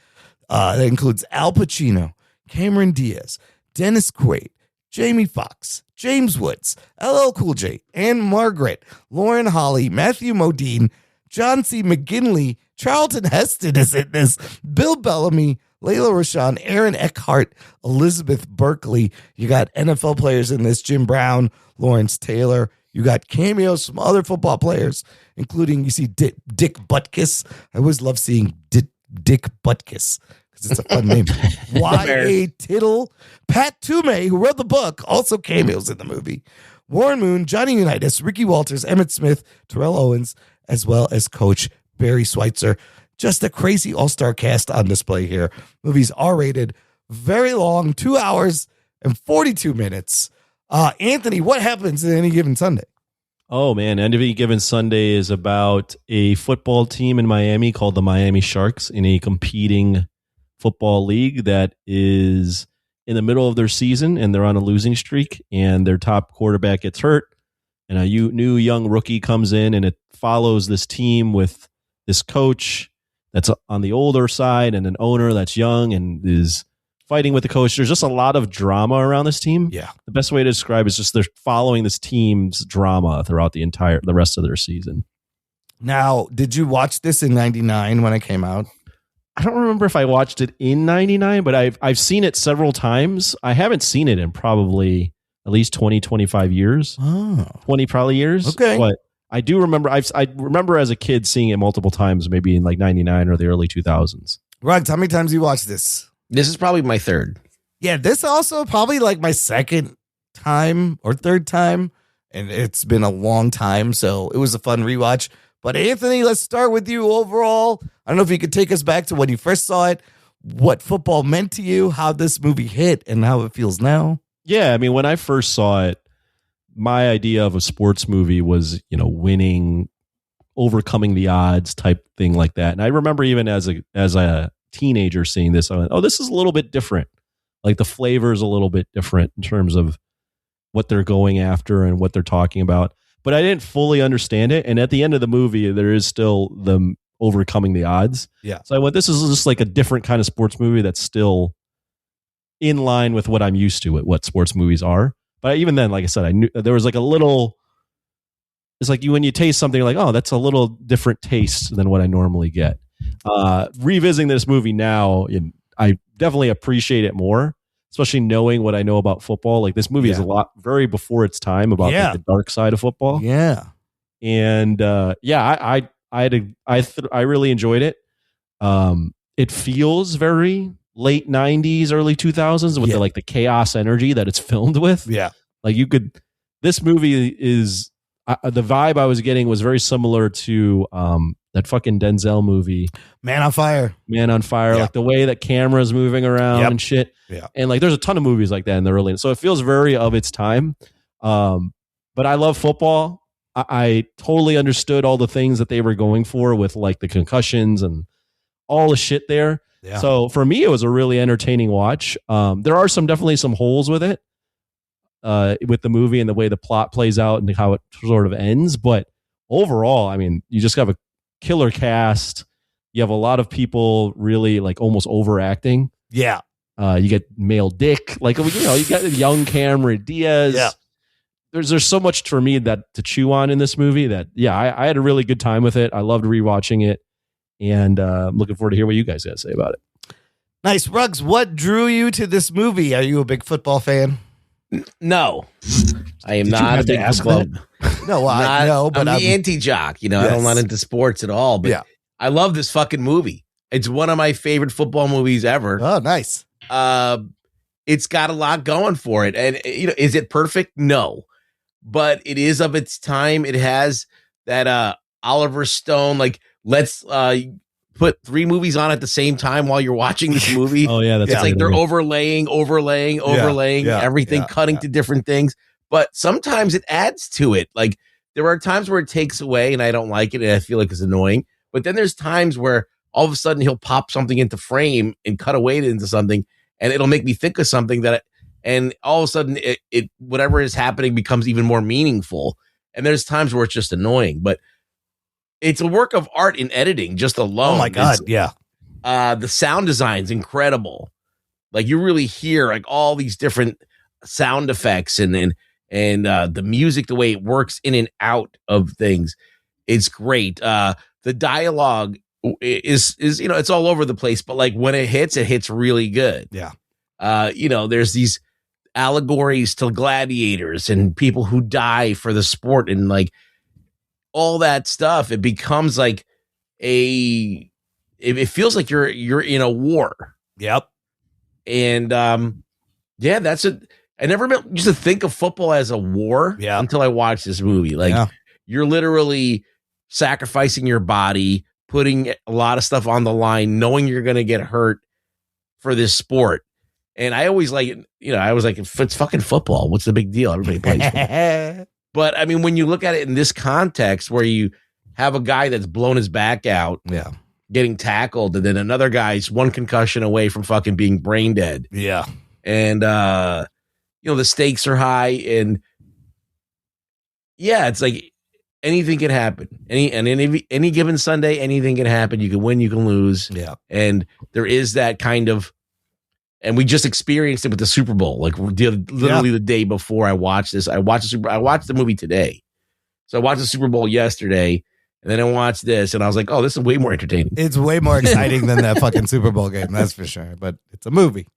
That includes Al Pacino, Cameron Diaz, Dennis Quaid, Jamie Foxx, James Woods, LL Cool J, Anne Margaret, Lauren Holly, Matthew Modine, John C. McGinley, Charlton Heston is in this, Bill Bellamy, Layla Rashawn, Aaron Eckhart, Elizabeth Berkley. You got NFL players in this, Jim Brown, Lawrence Taylor. You got cameos from other football players, including, you see Dick Butkus. I always love seeing Dick Butkus because it's a fun name. Y.A. Tittle, Pat Toomey, who wrote the book, also cameos in the movie. Warren Moon, Johnny Unitas, Ricky Walters, Emmett Smith, Terrell Owens, as well as Coach Barry Schweitzer. Just a crazy all-star cast on display here. Movie's R-rated, very long, 2 hours and 42 minutes. Anthony, what happens in Any Given Sunday? Oh, man. Any Given Sunday is about a football team in Miami called the Miami Sharks in a competing football league that is in the middle of their season, and they're on a losing streak, and their top quarterback gets hurt, and a new young rookie comes in, and it follows this team with this coach that's on the older side and an owner that's young and is fighting with the coach. There's just a lot of drama around this team. Yeah. The best way to describe it is just they're following this team's drama throughout the rest of their season. Now, did you watch this in 99 when it came out? I don't remember if I watched it in 99, but I've seen it several times. I haven't seen it in probably at least 20, 25 years. 20 probably years. Okay. But I do remember, I remember as a kid seeing it multiple times, maybe in like 99 or the early 2000s. Ruggs, how many times you watched this? This is probably my third. Yeah, this also probably like my second time or third time, and it's been a long time, so it was a fun rewatch. But Anthony, let's start with you overall. I don't know if you could take us back to when you first saw it, what football meant to you, how this movie hit, and how it feels now. Yeah, I mean, when I first saw it, my idea of a sports movie was, winning, overcoming the odds type thing like that. And I remember even as a teenager seeing this, I went, oh, this is a little bit different. Like the flavor is a little bit different in terms of what they're going after and what they're talking about. But I didn't fully understand it. And at the end of the movie, there is still them overcoming the odds. Yeah. So I went, this is just like a different kind of sports movie that's still in line with what I'm used to, with what sports movies are. But even then, like I said, I knew there was like a little, it's like when you taste something, you're like, oh, that's a little different taste than what I normally get. Revisiting this movie now, I definitely appreciate it more, especially knowing what I know about football. Like this movie is a lot very before its time about like, the dark side of football. Yeah. And I really enjoyed it. It feels very late 90s, early 2000s with the chaos energy that it's filmed with. Yeah. Like this movie is the vibe I was getting was very similar to that fucking Denzel movie, Man on Fire. Yeah. Like the way that camera's moving around and shit. Yeah. And like there's a ton of movies like that in the early, so it feels very of its time. But I love football. I totally understood all the things that they were going for with like the concussions and all the shit there. Yeah. So for me, it was a really entertaining watch. There are definitely some holes with it, with the movie and the way the plot plays out and how it sort of ends. But overall, I mean, you just have a killer cast. You have a lot of people really like almost overacting. Yeah. You get male dick, like, you got young Cameron Diaz. Yeah. There's so much for me to chew on in this movie that, I had a really good time with it. I loved rewatching it. And I'm looking forward to hear what you guys got to say about it. Nice. Ruggs, what drew you to this movie? Are you a big football fan? No, I am not a big football. No, I know, but I'm the anti-jock. I'm not into sports at all. But I love this fucking movie. It's one of my favorite football movies ever. Oh, nice. It's got a lot going for it. And, is it perfect? No. But it is of its time. It has that Oliver Stone, like, let's put 3 movies on at the same time while you're watching this movie. Oh, yeah. That's it's like they're overlaying everything, cutting to different things. But sometimes it adds to it. Like, there are times where it takes away and I don't like it and I feel like it's annoying. But then there's times where all of a sudden he'll pop something into frame and cut away into something and it'll make me think of something and all of a sudden it whatever is happening becomes even more meaningful. And there's times where it's just annoying. But it's a work of art in editing just alone. Oh my God. Yeah. The sound design's incredible. Like you really hear like all these different sound effects and the music, the way it works in and out of things. It's great. The dialogue is it's all over the place, but like when it hits really good. Yeah. There's these allegories to gladiators and people who die for the sport and like all that stuff. It becomes like it feels like you're in a war. Yep. And that's it. I never used to think of football as a war until I watched this movie. Like you're literally sacrificing your body, putting a lot of stuff on the line, knowing you're going to get hurt for this sport. And I always I was like, if it's fucking football, what's the big deal? Everybody plays football. But I mean, when you look at it in this context where you have a guy that's blown his back out, getting tackled, and then another guy's one concussion away from fucking being brain dead. Yeah. And, the stakes are high, and it's like anything can happen. Any given Sunday, anything can happen. You can win, you can lose. Yeah. And there is that kind of, and we just experienced it with the Super Bowl. Like literally the day before I watched this, I watched the movie today. So I watched the Super Bowl yesterday, and then I watched this, and I was like, oh, this is way more entertaining. It's way more exciting than that fucking Super Bowl game, that's for sure. But it's a movie.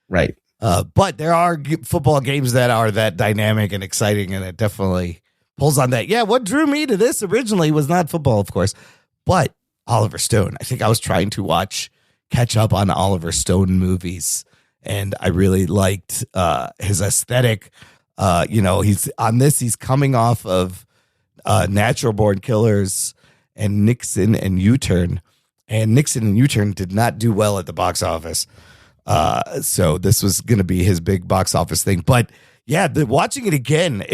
Right. But there are football games that are that dynamic and exciting, and it definitely pulls on that. Yeah, what drew me to this originally was not football, of course, but Oliver Stone. I think I was trying to catch up on Oliver Stone movies, and I really liked his aesthetic. He's on this. He's coming off of Natural Born Killers and Nixon and U-Turn, and Nixon and U-Turn did not do well at the box office. So this was going to be his big box office thing. But yeah, watching it again,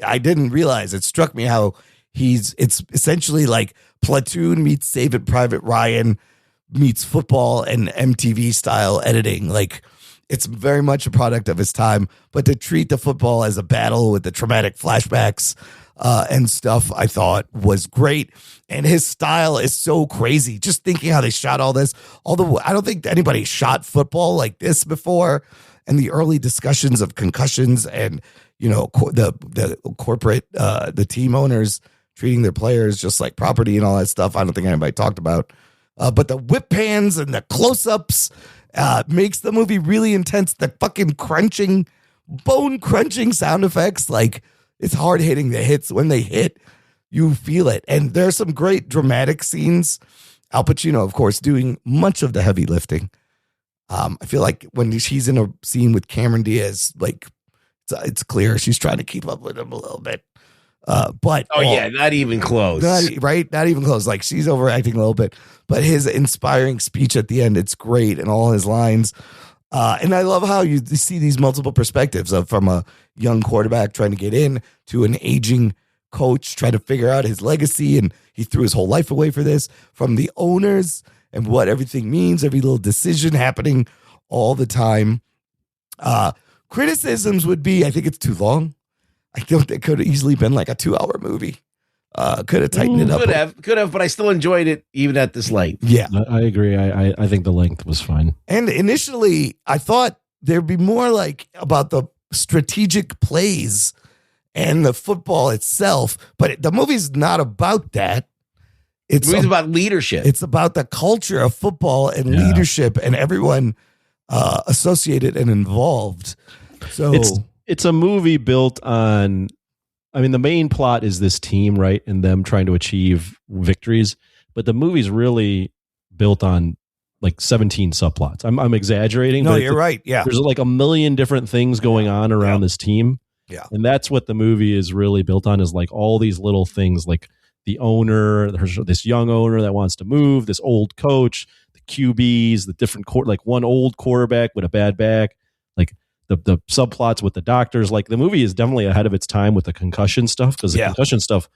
I didn't realize, it struck me how it's essentially like Platoon meets Saving Private Ryan meets football and MTV style editing. Like it's very much a product of his time, but to treat the football as a battle with the traumatic flashbacks and stuff, I thought was great. And his style is so crazy. Just thinking how they shot all this, although I don't think anybody shot football like this before. And the early discussions of concussions and, the corporate, the team owners treating their players just like property and all that stuff. I don't think anybody talked about. But the whip pans and the close-ups makes the movie really intense. The fucking bone crunching sound effects, like it's hard hitting. The hits, when they hit, you feel it. And there's some great dramatic scenes. Al Pacino, of course, doing much of the heavy lifting. I feel like when she's in a scene with Cameron Diaz, like it's clear she's trying to keep up with him a little bit. Not even close. Not even close. Like she's overacting a little bit, but his inspiring speech at the end, it's great, and all his lines. And I love how you see these multiple perspectives from a young quarterback trying to get in to an aging coach trying to figure out his legacy, and he threw his whole life away for this, from the owners and what everything means, every little decision happening all the time. Criticisms would be, I think it's too long. I think it could have easily been like a 2-hour movie. Could have tightened it up. Could have, but I still enjoyed it even at this length. Yeah. I agree. I think the length was fine. And initially I thought there'd be more like about the strategic plays and the football itself, but the movie's not about that. It's about leadership. It's about the culture of football and leadership and everyone associated and involved. So it's a movie built on, the main plot is this team, right? And them trying to achieve victories. But the movie's really built on like 17 subplots. I'm exaggerating. No, but you're right. Yeah. There's like a million different things going on around this team. Yeah. And that's what the movie is really built on, is like all these little things, like the owner, there's this young owner that wants to move, this old coach, the QBs, the different like one old quarterback with a bad back, like the subplots with the doctors. Like the movie is definitely ahead of its time with the concussion stuff, because the concussion stuff,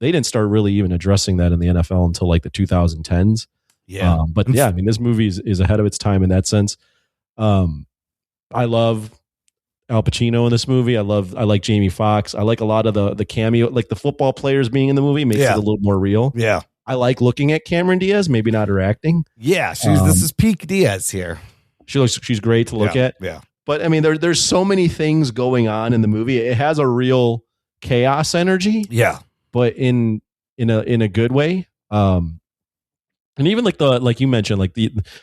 they didn't start really even addressing that in the NFL until like the 2010s. Yeah. This movie is ahead of its time in that sense. I love Al Pacino in this movie. I like Jamie Foxx. I like a lot of the cameo, like the football players being in the movie makes it a little more real. Yeah. I like looking at Cameron Diaz, maybe not her acting. Yeah, this is peak Diaz here. She's great to look at. Yeah. But I mean, there's so many things going on in the movie. It has a real chaos energy. Yeah. But in a good way. And even like you mentioned, like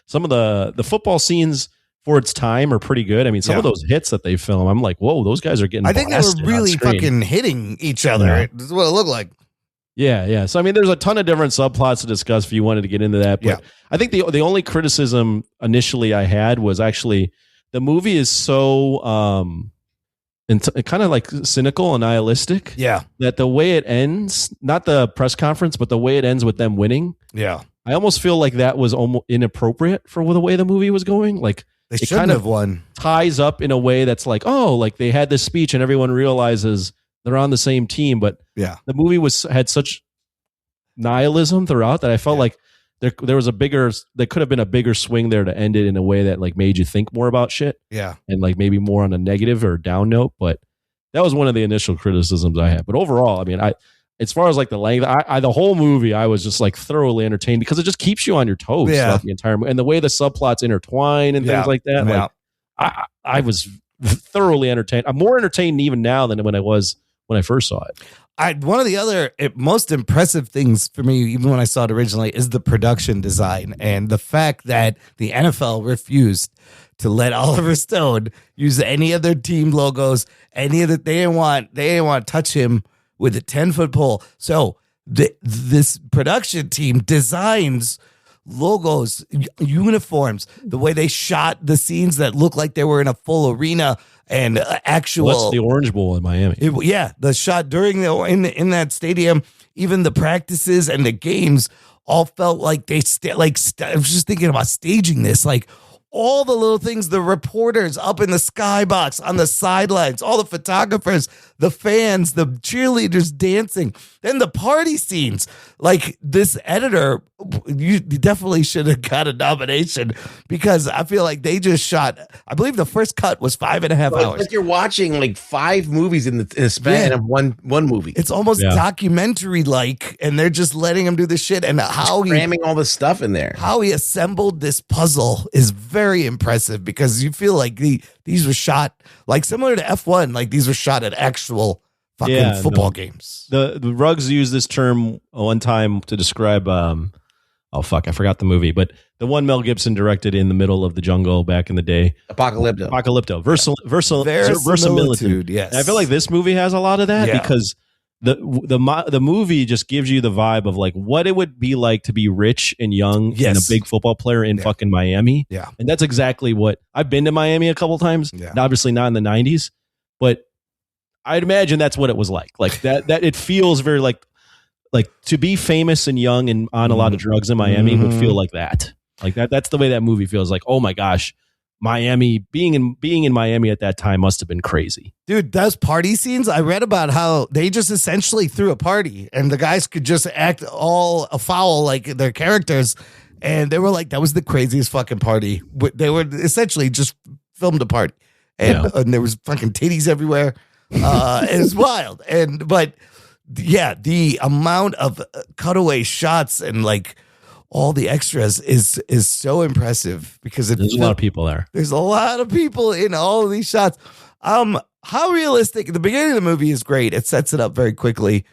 some of the football scenes for its time are pretty good. I mean, some of those hits that they film, I'm like, whoa, those guys are getting. I think they were really fucking hitting each other. Yeah. This is what it looked like. Yeah. So I mean, there's a ton of different subplots to discuss if you wanted to get into that. But I think the only criticism initially I had was actually the movie is so kind of like cynical and nihilistic. Yeah. That the way it ends, not the press conference, but the way it ends with them winning. Yeah. I almost feel like that was almost inappropriate for the way the movie was going. Like they shouldn't have won. Ties up in a way that's like, oh, like they had this speech and everyone realizes they're on the same team. But the movie had such nihilism throughout that I felt like there was there could have been a bigger swing there to end it in a way that like made you think more about shit. Yeah. And like maybe more on a negative or down note. But that was one of the initial criticisms I had. But overall, I mean, as far as like the length, the whole movie, I was just like thoroughly entertained because it just keeps you on your toes throughout the entire movie. And the way the subplots intertwine and things like that. Yeah. Like, I was thoroughly entertained. I'm more entertained even now than when I first saw it. One of the other most impressive things for me, even when I saw it originally, is the production design and the fact that the NFL refused to let Oliver Stone use any of their team logos, they didn't want to touch him with a 10-foot pole. So this production team designs logos, uniforms, the way they shot the scenes that look like they were in a full arena and actual. What's the Orange Bowl in Miami? The shot during in that stadium, even the practices and the games all felt like I was just thinking about staging this, like all the little things, the reporters up in the skybox on the sidelines, all the photographers, the fans, the cheerleaders dancing, then the party scenes. Like this editor, you definitely should have got a nomination because I feel like they just shot. I believe the first cut was 5.5 hours. It's like you're watching like 5 movies in the span of one movie. It's almost documentary like, and they're just letting him do this shit. And how cramming all this stuff in there. How he assembled this puzzle is very impressive because you feel like these were shot like similar to F1, like these were shot at actual fucking football games. The Ruggs used this term one time to describe I forgot the movie, but the one Mel Gibson directed in the middle of the jungle back in the day. Apocalypto. Verisimilitude. Yes. And I feel like this movie has a lot of that because the movie just gives you the vibe of like what it would be like to be rich and young and a big football player in fucking Miami. Yeah. And that's exactly what I've been to Miami a couple times. Yeah. Obviously not in the 90s, but I'd imagine that's what it was like. Like that it feels very like to be famous and young and on a lot of drugs in Miami would feel like that. Like that's the way that movie feels. Like, oh my gosh, Miami, being in Miami at that time must have been crazy. Dude, those party scenes, I read about how they just essentially threw a party and the guys could just act all afoul like their characters. And they were like, that was the craziest fucking party. They were essentially just filmed a party. And there was fucking titties everywhere. It was wild. But the amount of cutaway shots and like all the extras is so impressive because there's a lot of people there. There's a lot of people in all of these shots. How realistic? The beginning of the movie is great. It sets it up very quickly.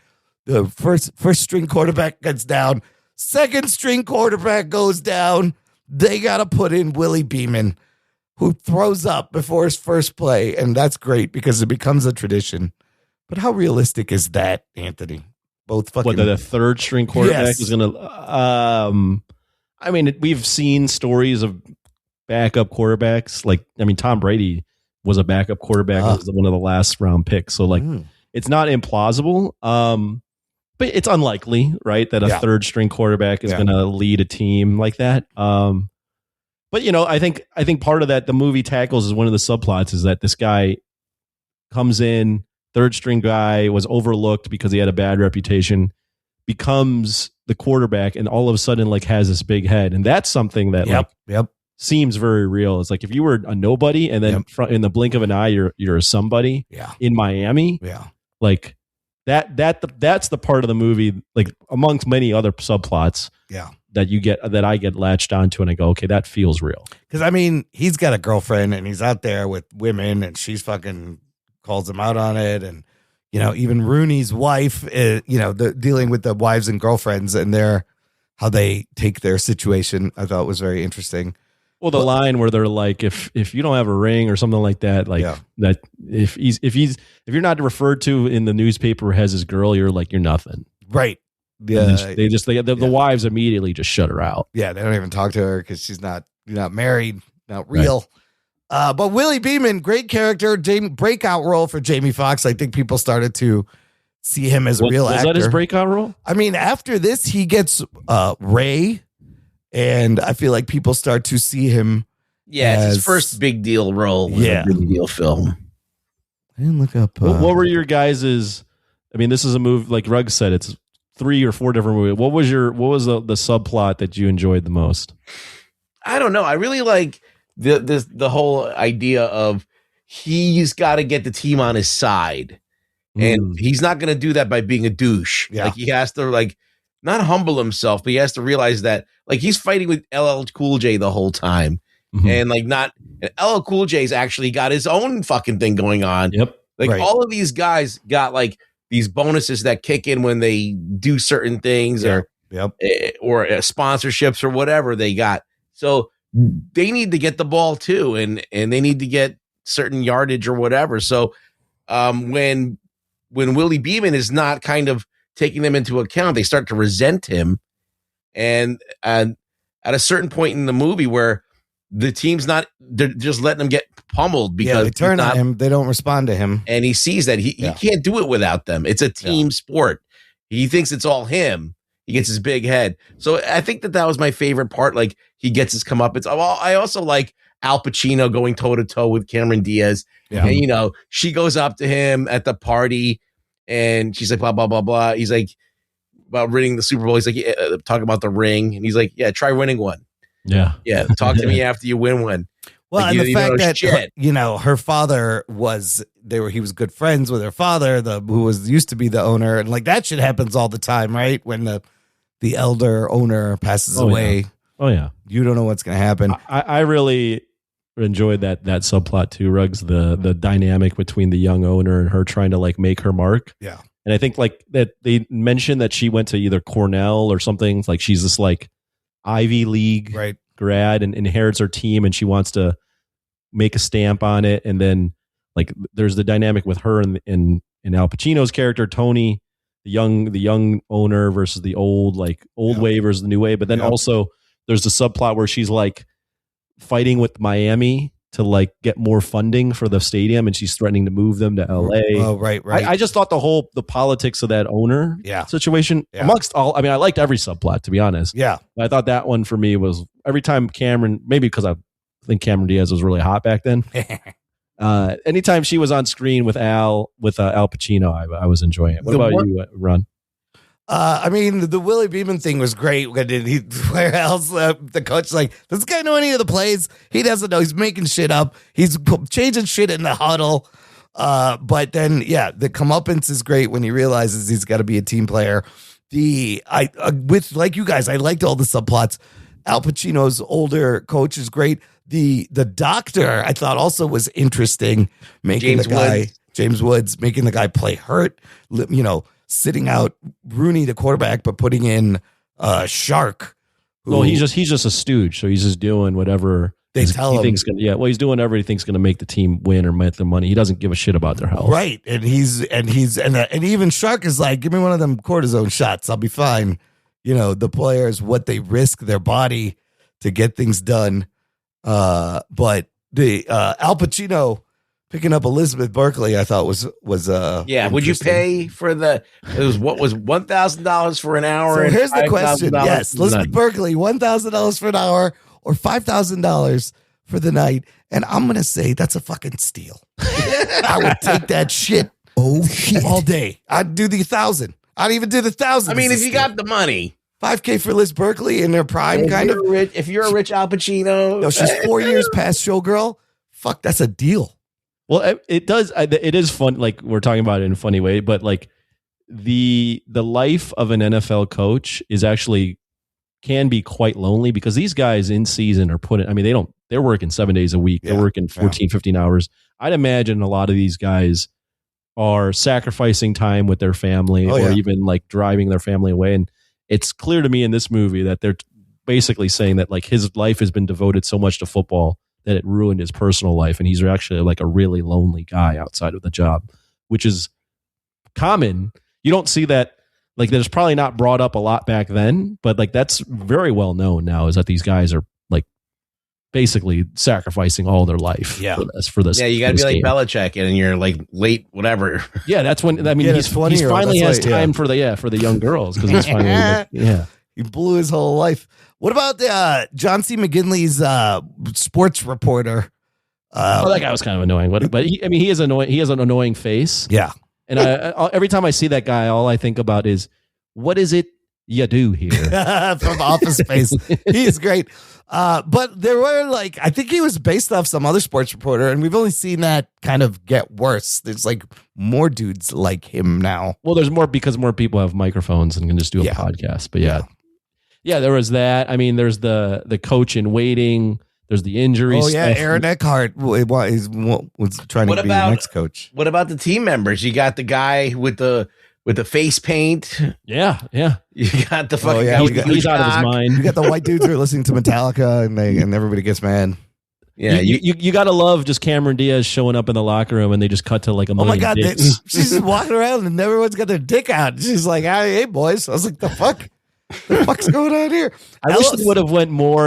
The first string quarterback gets down. Second string quarterback goes down. They got to put in Willie Beeman, who throws up before his first play, and that's great because it becomes a tradition. But how realistic is that, Anthony? Both fucking. What, the third string quarterback is going to? I mean, we've seen stories of backup quarterbacks. Like, I mean, Tom Brady was a backup quarterback. Was one of the last round picks. So, like, it's not implausible. But it's unlikely, right, that a third string quarterback is going to lead a team like that. But I think part of that the movie tackles is one of the subplots is that this guy comes in. Third string guy was overlooked because he had a bad reputation, becomes the quarterback, and all of a sudden like has this big head, and that's something that seems very real. It's like if you were a nobody, and then in the blink of an eye, you're a somebody in Miami. Yeah, like that's the part of the movie, like amongst many other subplots. Yeah. That I get latched onto, and I go, okay, that feels real. Because I mean, he's got a girlfriend, and he's out there with women, and she's fucking calls him out on it, and even Rooney's wife, dealing with the wives and girlfriends and how they take their situation, I thought was very interesting. Well, the line where they're like, if you don't have a ring or something like that, that if you're not referred to in the newspaper as his girl, you're nothing, right? Yeah, the wives immediately just shut her out. Yeah, they don't even talk to her because she's not married, not real. Right. But Willie Beeman, great character, breakout role for Jamie Foxx. I think people started to see him as a real actor. Was that his breakout role? I mean, after this, he gets Ray, and I feel like people start to see him. Yeah, it's his first big deal role. Yeah, big deal film. I didn't look up. What were your guys's? I mean, this is a movie, like Rugg said, it's 3 or 4 different movies. What was the subplot that you enjoyed the most? I don't know. I really like the whole idea of he's got to get the team on his side, and he's not going to do that by being a douche. Yeah. Like he has to not humble himself, but he has to realize that he's fighting with LL Cool J the whole time, and LL Cool J's actually got his own fucking thing going on. Yep. All of these guys got these bonuses that kick in when they do certain things or sponsorships or whatever they got. So they need to get the ball too. And they need to get certain yardage or whatever. So when Willie Beeman is not kind of taking them into account, they start to resent him. And at a certain point in the movie where the team's they're just letting them get pummeled because they turn on him. They don't respond to him. And he sees that he can't do it without them. It's a team sport. He thinks it's all him. He gets his big head. So I think that was my favorite part. He gets his comeuppance. I also like Al Pacino going toe to toe with Cameron Diaz. Yeah. And, she goes up to him at the party and she's like, blah, blah, blah, blah. He's like, about winning the Super Bowl. He's like, talking about the ring. And he's like, yeah, try winning one. Yeah. Yeah. Talk to me after you win one. Well, and the fact that her father he was good friends with her father, who used to be the owner, and that shit happens all the time, right? When the elder owner passes away. Yeah. Oh yeah, you don't know what's going to happen. I really enjoyed that subplot too, Ruggs. The dynamic between the young owner and her trying to make her mark. Yeah, and I think that they mentioned that she went to either Cornell or something. She's this Ivy League grad and inherits her team, and she wants to make a stamp on it. And then there's the dynamic with her and Al Pacino's character Tony, the young owner versus the old way versus the new way. But then also there's the subplot where she's fighting with Miami to get more funding for the stadium, and she's threatening to move them to LA. Oh, right. I just thought the politics of that owner situation amongst all. I mean, I liked every subplot, to be honest. Yeah, I thought that one for me was every time Cameron, maybe because I think Cameron Diaz was really hot back then. Anytime she was on screen with Al Pacino, I was enjoying it. What about you, Ron? I mean, the Willie Beeman thing was great. Where else the coach does this guy know any of the plays? He doesn't know. He's making shit up. He's changing shit in the huddle. But then, the comeuppance is great when he realizes he's got to be a team player. With you guys, I liked all the subplots. Al Pacino's older coach is great. The doctor I thought also was interesting, making James Woods making the guy play hurt. Sitting out Rooney, the quarterback, but putting in Shark. Well, he's just a stooge, so he's just doing whatever they tell him. He's doing whatever he thinks going to make the team win or make the money. He doesn't give a shit about their health, right? And even Shark is like, give me one of them cortisone shots, I'll be fine. The players, what they risk their body to get things done. But the Al Pacino picking up Elizabeth Berkley, I thought was would you pay for what was $1,000 for an hour? So here's the question. Yes, Elizabeth Berkley, $1,000 for an hour or $5,000 for the night. And I'm gonna say that's a fucking steal. I would take that shit all day. I'd do the 1,000. I'd even do the 1,000. I mean, if you got the money. $5,000 for Liz Berkley in their prime, kind of. If you're a rich Al Pacino. No, she's 4 years past Showgirl. Fuck, that's a deal. Well, it is fun. We're talking about it in a funny way, but the life of an NFL coach is actually can be quite lonely because these guys in season are putting, I mean, they're working 7 days a week. They're working 14, 15 hours. I'd imagine a lot of these guys are sacrificing time with their family or even like driving their family away. And it's clear to me in this movie that they're basically saying that like his life has been devoted so much to football that it ruined his personal life. And he's actually like a really lonely guy outside of the job, which is common. You don't see that. Like, that's probably not brought up a lot back then, but like that's very well known now is that these guys are like basically sacrificing all their life for this. Yeah, you got to be like Belichick and you're like late, whatever. Yeah, that's when, I mean, he finally has time for the young girls because he's finally, like, he blew his whole life. What about John C. McGinley's sports reporter? That guy was kind of annoying, but he is annoying. He has an annoying face. Yeah. And every time I see that guy, all I think about is, what is it you do here? From Office Space. He's great. But there were like, I think he was based off some other sports reporter, and we've only seen that kind of get worse. There's like more dudes like him now. Well, there's more because more people have microphones and can just do a podcast. But yeah, there was that. I mean, there's the coach in waiting. There's the injuries. Oh, yeah. Aaron Eckhart was trying to be the next coach. What about the team members? You got the guy with the face paint. Yeah. You got the fucking guy he's out of his mind. You got the white dudes who are listening to Metallica and everybody gets mad. Yeah, you got to love just Cameron Diaz showing up in the locker room and they just cut to like a million. Oh, my God. dicks. She's just walking around and everyone's got their dick out. She's like, hey, boys. I was like, the fuck? What the fuck's going on here? I wish it would have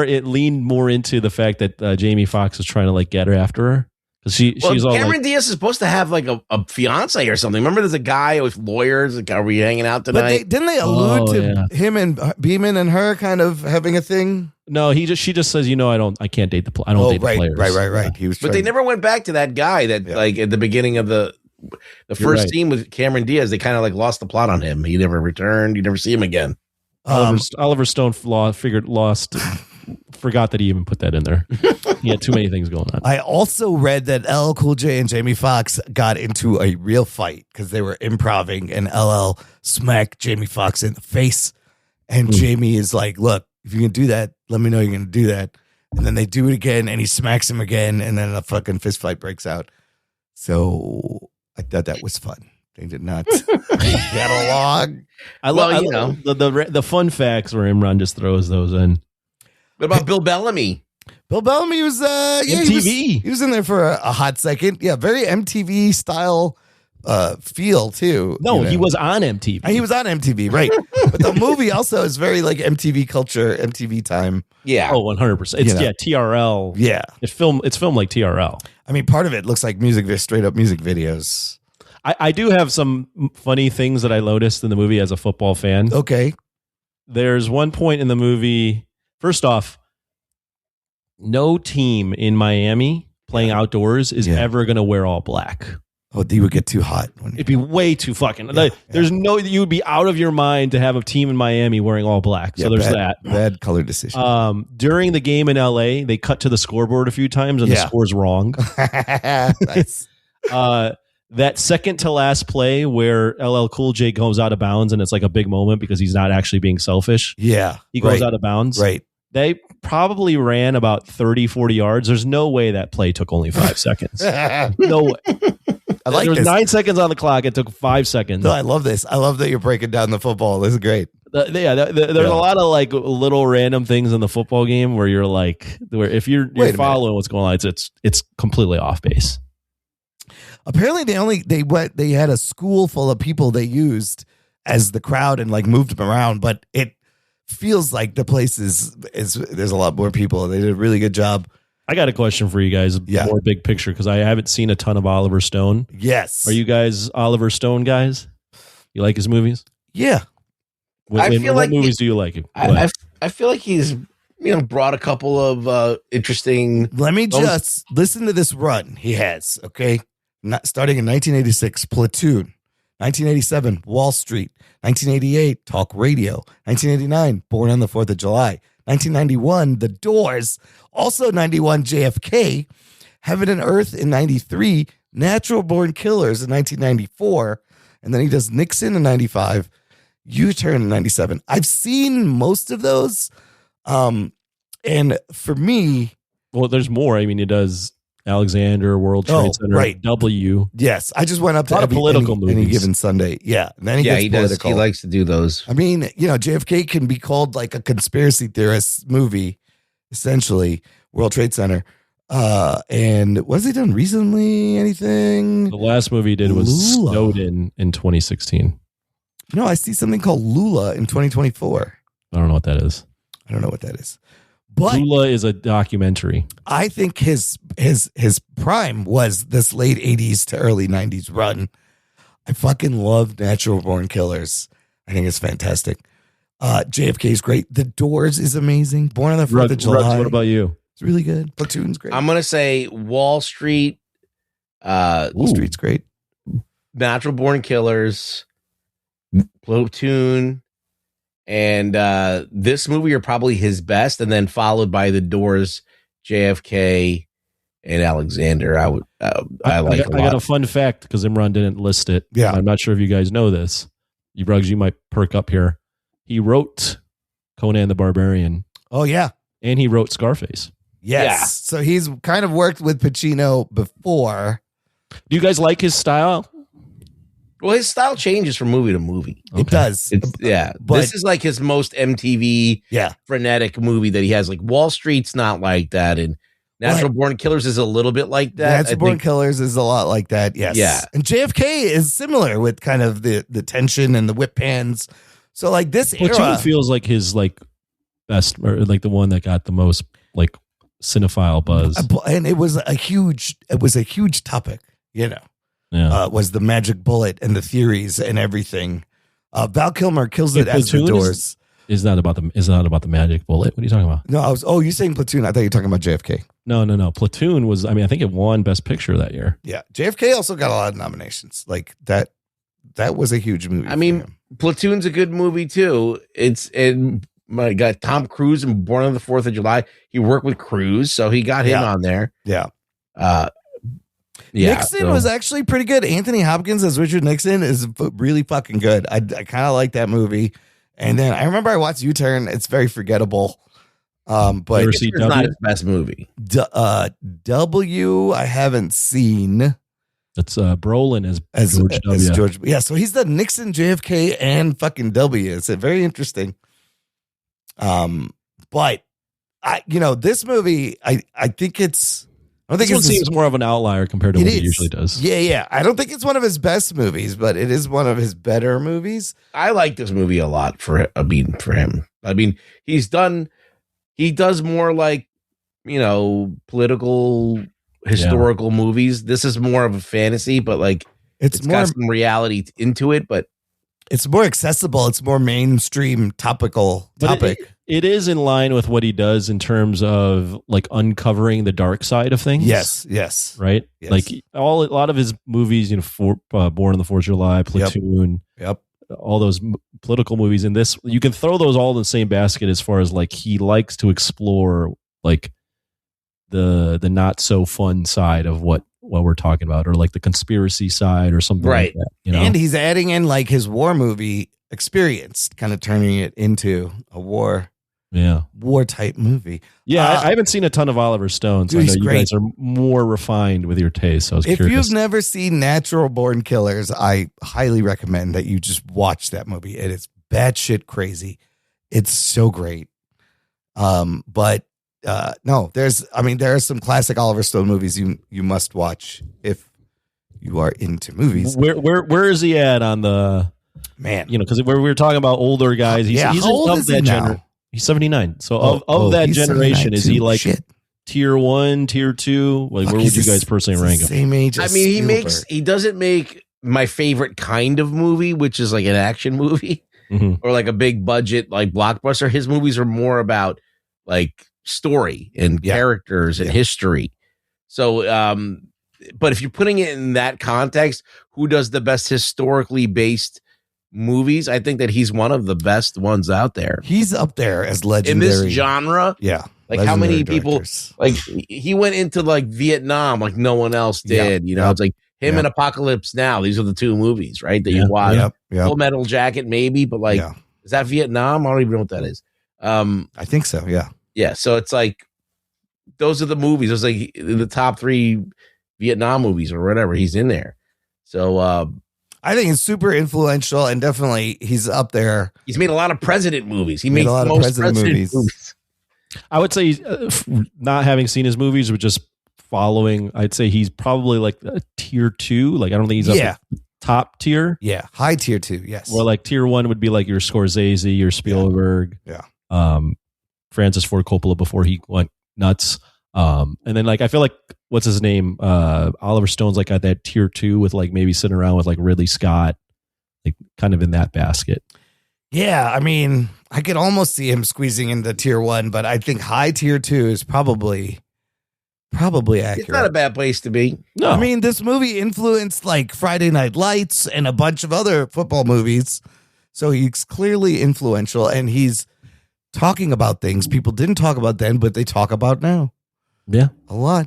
it leaned more into the fact that Jamie Foxx was trying to like get her after her. Because she's all Cameron like, Diaz is supposed to have like a fiance or something. Remember, there's a guy with lawyers. Like, are we hanging out tonight? But didn't they allude to him and Beeman and her kind of having a thing? No, she just says, I can't date the players. Right. He was, but they never went back to that guy that like at the beginning of the first scene with Cameron Diaz. They kind of like lost the plot on him. He never returned. You never see him again. Oliver Stone forgot that he even put that in there. He had too many things going on. I also read that LL Cool J and Jamie Foxx got into a real fight because they were improvising and LL smacked Jamie Foxx in the face. And Jamie is like, look, if you can do that, let me know you're going to do that. And then they do it again and he smacks him again. And then a fucking fist fight breaks out. So I thought that was fun. They did not get along. I love the fun facts where Imran just throws those in. What about Bill Bellamy? Bill Bellamy was MTV. He was in there for a hot second. Yeah, very MTV style feel too. No, he was on MTV. He was on MTV, right? But the movie also is very like MTV culture, MTV time. Yeah. Oh, 100%. It's TRL. Yeah. It's filmed like TRL. I mean, part of it looks like straight up music videos. I do have some funny things that I noticed in the movie as a football fan. Okay. There's one point in the movie. First off, no team in Miami playing outdoors is ever going to wear all black. Oh, they would get too hot. It'd be way too fucking. There's you would be out of your mind to have a team in Miami wearing all black. So there's that bad color decision. During the game in LA, they cut to the scoreboard a few times and the score's wrong. Nice. That second to last play where LL Cool J goes out of bounds and it's like a big moment because he's not actually being selfish. Yeah. He goes out of bounds. Right. They probably ran about 30, 40 yards. There's no way that play took only 5 seconds. No way. I like there was this. 9 seconds on the clock. It took 5 seconds. No, I love this. I love that you're breaking down the football. This is great. There's a lot of like little random things in the football game where you're like, where if you're following what's going on, it's completely off base. Apparently, they had a school full of people they used as the crowd and like moved them around, but it feels like the place is there's a lot more people. They did a really good job. I got a question for you guys, more big picture, because I haven't seen a ton of Oliver Stone. Yes. Are you guys Oliver Stone guys? You like his movies? Yeah. What movies do you like? I feel like he's brought a couple of interesting. Let me just listen to this run he has. Okay, starting in 1986, Platoon. 1987, Wall Street. 1988, Talk Radio. 1989, Born on the 4th of July. 1991, The Doors. Also 91, JFK. Heaven and Earth in 93. Natural Born Killers in 1994. and then he does Nixon in 95, U-Turn in 97. I've seen most of those. And for me, well, there's more. I mean, he does Alexander, World Trade Center, right. W. Yes, I just went up to A lot of political any movies. given Sunday. Yeah, and then he gets he does. political. He likes to do those. I mean, JFK can be called like a conspiracy theorist movie, essentially. World Trade Center. And what has he done recently? Anything? The last movie he did was Lula. Snowden in 2016. No, I see something called Lula in 2024. I don't know what that is. I don't know what that is. But Lula is a documentary. I think his prime was this late 80s to early 90s run. I fucking love Natural Born Killers. I think it's fantastic. JFK is great. The Doors is amazing. Born on the 4th of July. Rugs, what about you? It's really good. Platoon's great. I'm gonna say Wall Street. Wall Street's great. Natural Born Killers, Platoon, and this movie are probably his best, and then followed by The Doors, JFK, and Alexander. I got a fun fact because Imran didn't list it. Yeah. I'm not sure if you guys know this. You Rugs, you might perk up here. He wrote Conan the Barbarian, Oh, yeah. and he wrote Scarface. Yes. Yeah. So he's kind of worked with Pacino before. Do you guys like his style? Well, his style changes from movie to movie. It does. But this is like his most MTV Yeah. frenetic movie that he has. Like Wall Street's not like that, and Natural Born Killers is a little bit like that. Natural Born Killers is a lot like that. Yes. Yeah. And JFK is similar with kind of the tension and the whip hands. So like this Platoon era feels like his best, or like the one that got the most cinephile buzz. And it was a huge topic, Yeah. was the magic bullet and the theories and everything. Val Kilmer kills it as The Platoon Doors. is not about the magic bullet. What are you talking about? No, you're saying Platoon. I thought you were talking about JFK. No. Platoon was, I think it won Best Picture that year. Yeah. JFK also got a lot of nominations. Like that was a huge movie. I mean, Platoon's a good movie too. My God, Tom Cruise in Born on the 4th of July. He worked with Cruise, so he got him on there. Yeah. Nixon was actually pretty good. Anthony Hopkins as Richard Nixon is really fucking good. I kind of like that movie. And then I remember I watched U-Turn. It's very forgettable. But it's not his best movie. W I haven't seen. That's Brolin as George W. As George. Yeah, so he's the Nixon, JFK, and fucking W. It's very interesting. But this movie, I think it's. I don't think this one seems more of an outlier compared to what he usually does. Yeah. I don't think it's one of his best movies, but it is one of his better movies. I like this movie a lot for him. I mean, he does more like, political, historical movies. This is more of a fantasy, but it's more, got some reality into it, but it's more accessible. It's more mainstream topic. It is in line with what he does in terms of uncovering the dark side of things. Yes. Right. Yes. A lot of his movies, Born on the 4th of July, Platoon, Yep. all those political movies. In this, you can throw those all in the same basket as far as he likes to explore the not so fun side of what we're talking about, or the conspiracy side or something like that. And he's adding in his war movie experience, kind of turning it into a war type movie. Yeah, I haven't seen a ton of Oliver Stone, so I know you guys are more refined with your taste. So I was curious. If you've never seen Natural Born Killers, I highly recommend that you just watch that movie. It is batshit crazy. It's so great. But no, there are some classic Oliver Stone movies you must watch if you are into movies. Where is he at on the man? Because we were talking about older guys. He's how old is he now? He's 79. So of that generation, is he tier 1, tier 2? Where would you guys personally rank him? Same age. I mean, he doesn't make my favorite kind of movie, which is an action movie or a big budget blockbuster. His movies are more about story and characters and history. So, but if you're putting it in that context, who does the best historically based movies? I think that he's one of the best ones out there. He's up there as legendary in this genre. Yeah. How many people he went into Vietnam like no one else did. It's Him and Apocalypse Now. These are the two movies, right? That you watch. Yep. Full Metal Jacket, maybe, but like, is that Vietnam? I don't even know what that is. I think so. Yeah. Yeah. So it's like, those are the movies. Those like the top 3 Vietnam movies or whatever. He's in there. So I think it's super influential, and definitely he's up there. He's made a lot of president movies. He made a lot of president movies. I would say, not having seen his movies, but just following, I'd say he's probably like a tier 2. Like, I don't think he's up top tier. Yeah, high tier 2. Yes. Or like tier 1 would be like your Scorsese, your Spielberg. Yeah. Francis Ford Coppola before he went nuts. And then like I feel like what's his name? Oliver Stone's like at that tier 2 with like maybe sitting around with like Ridley Scott, like kind of in that basket. Yeah, I mean, I could almost see him squeezing into tier 1, but I think high tier 2 is probably accurate. It's not a bad place to be. No, I mean, this movie influenced like Friday Night Lights and a bunch of other football movies. So he's clearly influential, and he's talking about things people didn't talk about then, but they talk about now. Yeah. A lot.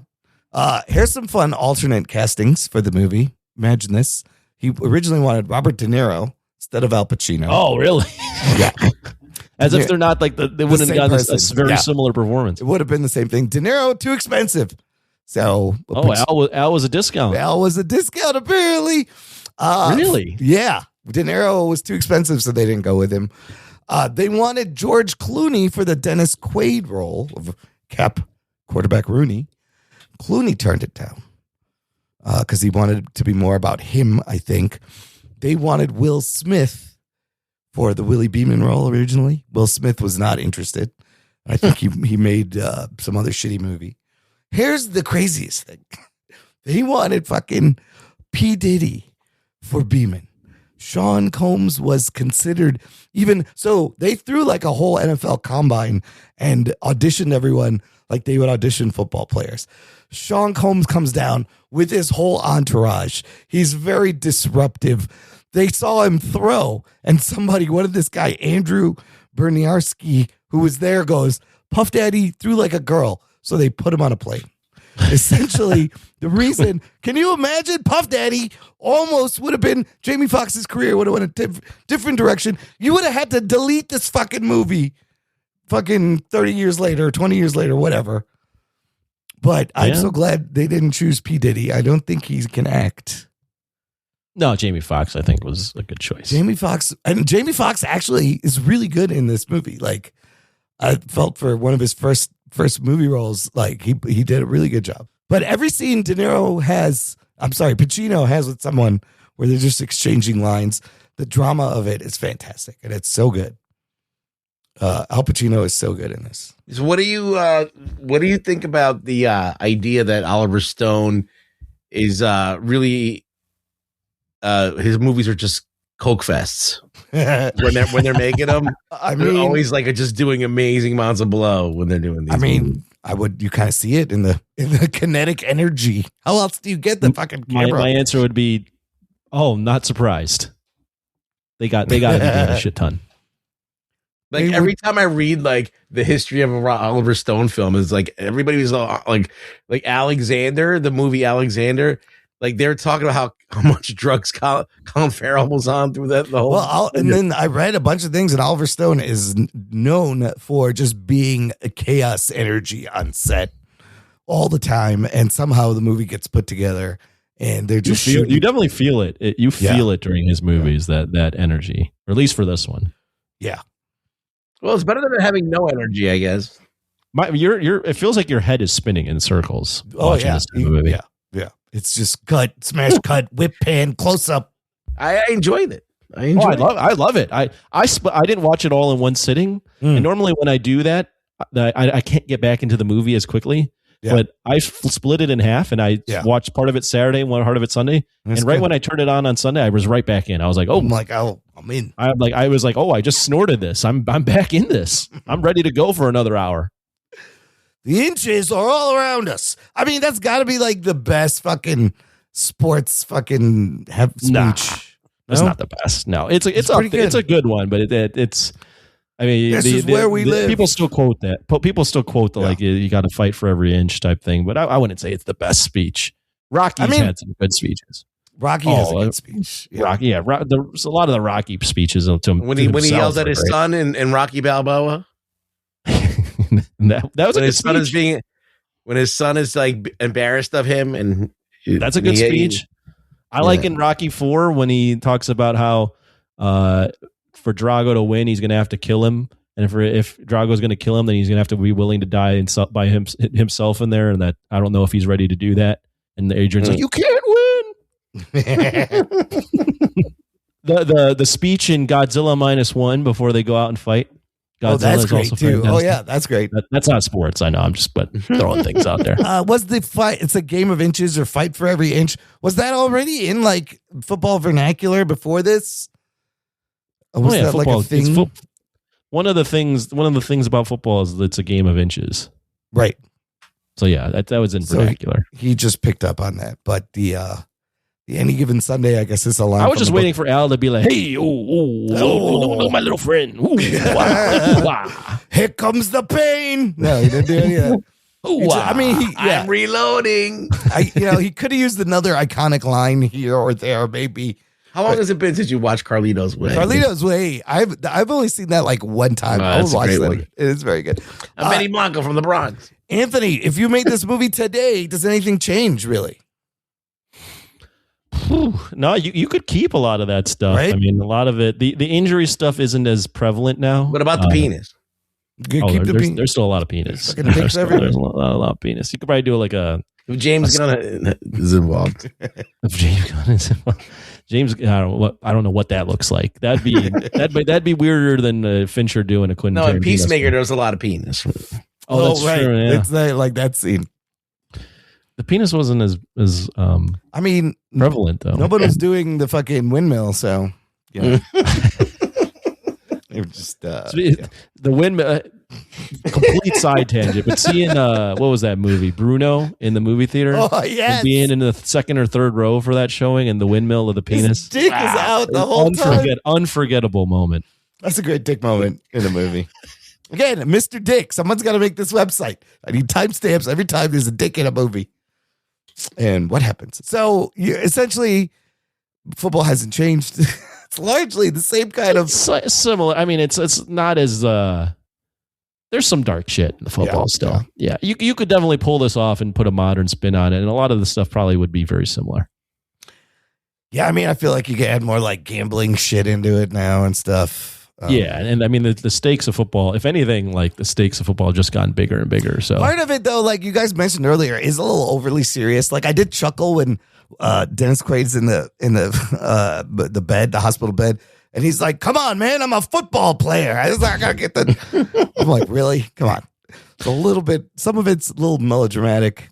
Here's some fun alternate castings for the movie. Imagine this. He originally wanted Robert De Niro instead of Al Pacino. Oh, really? Yeah. As if they're not like they wouldn't have gotten a very similar performance. It would have been the same thing. De Niro, too expensive. So, Al was a discount. Al was a discount, apparently. Really? Yeah. De Niro was too expensive, so they didn't go with him. They wanted George Clooney for the Dennis Quaid role of Cap quarterback Rooney. Clooney turned it down because he wanted it to be more about him, I think. They wanted Will Smith for the Willie Beeman role originally. Will Smith was not interested. I think he made some other shitty movie. Here's the craziest thing. They wanted fucking P. Diddy for Beeman. Sean Combs was considered even, so they threw like a whole NFL combine and auditioned everyone like they would audition football players. Sean Combs comes down with his whole entourage. He's very disruptive. They saw him throw, and somebody, what did this guy, Andrew Berniarski, who was there, goes, Puff Daddy threw like a girl. So they put him on a plane. Essentially, the reason, can you imagine? Puff Daddy almost would have been, Jamie Foxx's career would have went a different direction. You would have had to delete this fucking movie fucking 30 years later, 20 years later, whatever. But I'm so glad they didn't choose P. Diddy. I don't think he can act. No, Jamie Foxx, I think, was a good choice. Jamie Foxx actually is really good in this movie. Like, I felt for one of his first movie roles, like he did a really good job. But every scene Pacino has with someone where they're just exchanging lines, the drama of it is fantastic, and it's so good. Al Pacino is so good in this. So what do you think about the idea that Oliver Stone is really his movies are just coke fests when they're making them? They're always like just doing amazing amounts of blow when they're doing these. You kind of see it in the kinetic energy. How else do you get the fucking camera? My answer would be, not surprised. They got to be doing a shit ton. Like every time I read like the history of a Oliver Stone film, is like everybody was like Alexander, the movie Alexander. Like they're talking about how much drugs Colin Farrell was on through that the whole. Well, then I read a bunch of things, and Oliver Stone is known for just being a chaos energy on set all the time, and somehow the movie gets put together, and they're just you definitely feel it. You feel it during his movies, that energy, or at least for this one. Yeah. Well, it's better than having no energy, I guess. It feels like your head is spinning in circles. Oh yeah, movie. Yeah. It's just cut, smash, cut, whip, pan, close up. I enjoyed it. I love it. I didn't watch it all in one sitting, and normally when I do that, I can't get back into the movie as quickly. Yeah. But I split it in half, and I watched part of it Saturday, one part of it Sunday. That's and right good. When I turned it on Sunday, I was right back in. I was like, I'm in. I was like, I just snorted this. I'm back in this. I'm ready to go for another hour. The inches are all around us. I mean, that's got to be like the best fucking sports fucking speech. Nah, that's not the best. No, it's a good one, but it's. I mean, this is where we live. People still quote that. People still quote the like you got to fight for every inch type thing. But I wouldn't say it's the best speech. Rocky's had some good speeches. Rocky has a good speech. Yeah. Rocky, there's a lot of the Rocky speeches to him. When he yells at his son in Rocky Balboa. that was when a his good son speech. when his son is like embarrassed of him, and that's a good speech. I like in Rocky 4 when he talks about how for Drago to win, he's going to have to kill him, and if Drago's going to kill him, then he's going to have to be willing to die by himself in there, and that I don't know if he's ready to do that. And the Adrian's like, you can't win. the speech in Godzilla -1 before they go out and fight. Godzilla that's great too. fantastic. Oh yeah, that's great. That's not sports. I know. I'm just throwing things out there. Was the fight? It's a game of inches or fight for every inch. Was that already in like football vernacular before this? Or was that football. like a thing? One of the things about football is that it's a game of inches. Right. So yeah, that was in vernacular. He just picked up on that, but the Any Given Sunday, I guess, is a line. I was just waiting for Al to be like, "Hey, my little friend, here comes the pain." No, he didn't do any of that. I mean, I'm reloading. He could have used another iconic line here or there, maybe. How long has it been since you watched Carlito's Way? Carlito's Way. I've only seen that like one time. I watched that. It is very good. I'm Benny Blanco from the Bronx. Anthony, if you made this movie today, does anything change really? No, you could keep a lot of that stuff. Right? I mean, a lot of it. The injury stuff isn't as prevalent now. What about the penis? There's still a lot of penis. There's a lot of penis. You could probably do like a. If James Gunn is involved. If James Gunn is involved. James, I don't know what that looks like. That'd be weirder than Fincher doing a Quentin. No, in Peacemaker, there was a lot of penis. Oh, that's right. true. Yeah. It's like that scene. The penis wasn't as I mean, prevalent though. Nobody was doing the fucking windmill, so they were just the windmill. Complete side tangent, but seeing what was that movie, Bruno, in the movie theater? Oh yes, and being in the second or third row for that showing, and the windmill of the penis. His dick is out the whole time. Unforgettable moment. That's a great dick moment in the movie. Again, Mr. Dick. Someone's got to make this website. I need timestamps every time there's a dick in a movie. And what happens? So essentially, football hasn't changed. It's largely the same kind of similar. I mean, it's not as there's some dark shit in the football still. Yeah, you could definitely pull this off and put a modern spin on it, and a lot of the stuff probably would be very similar. Yeah, I mean, I feel like you could add more like gambling shit into it now and stuff. Yeah, and I mean the stakes of football, if anything, like the stakes of football have just gotten bigger and bigger. So part of it though, like you guys mentioned earlier, is a little overly serious. Like I did chuckle when Dennis Quaid's in the bed, the hospital bed, and he's like, "Come on, man, I'm a football player. I gotta get the." I'm like, really? Come on. It's a little bit. Some of it's a little melodramatic.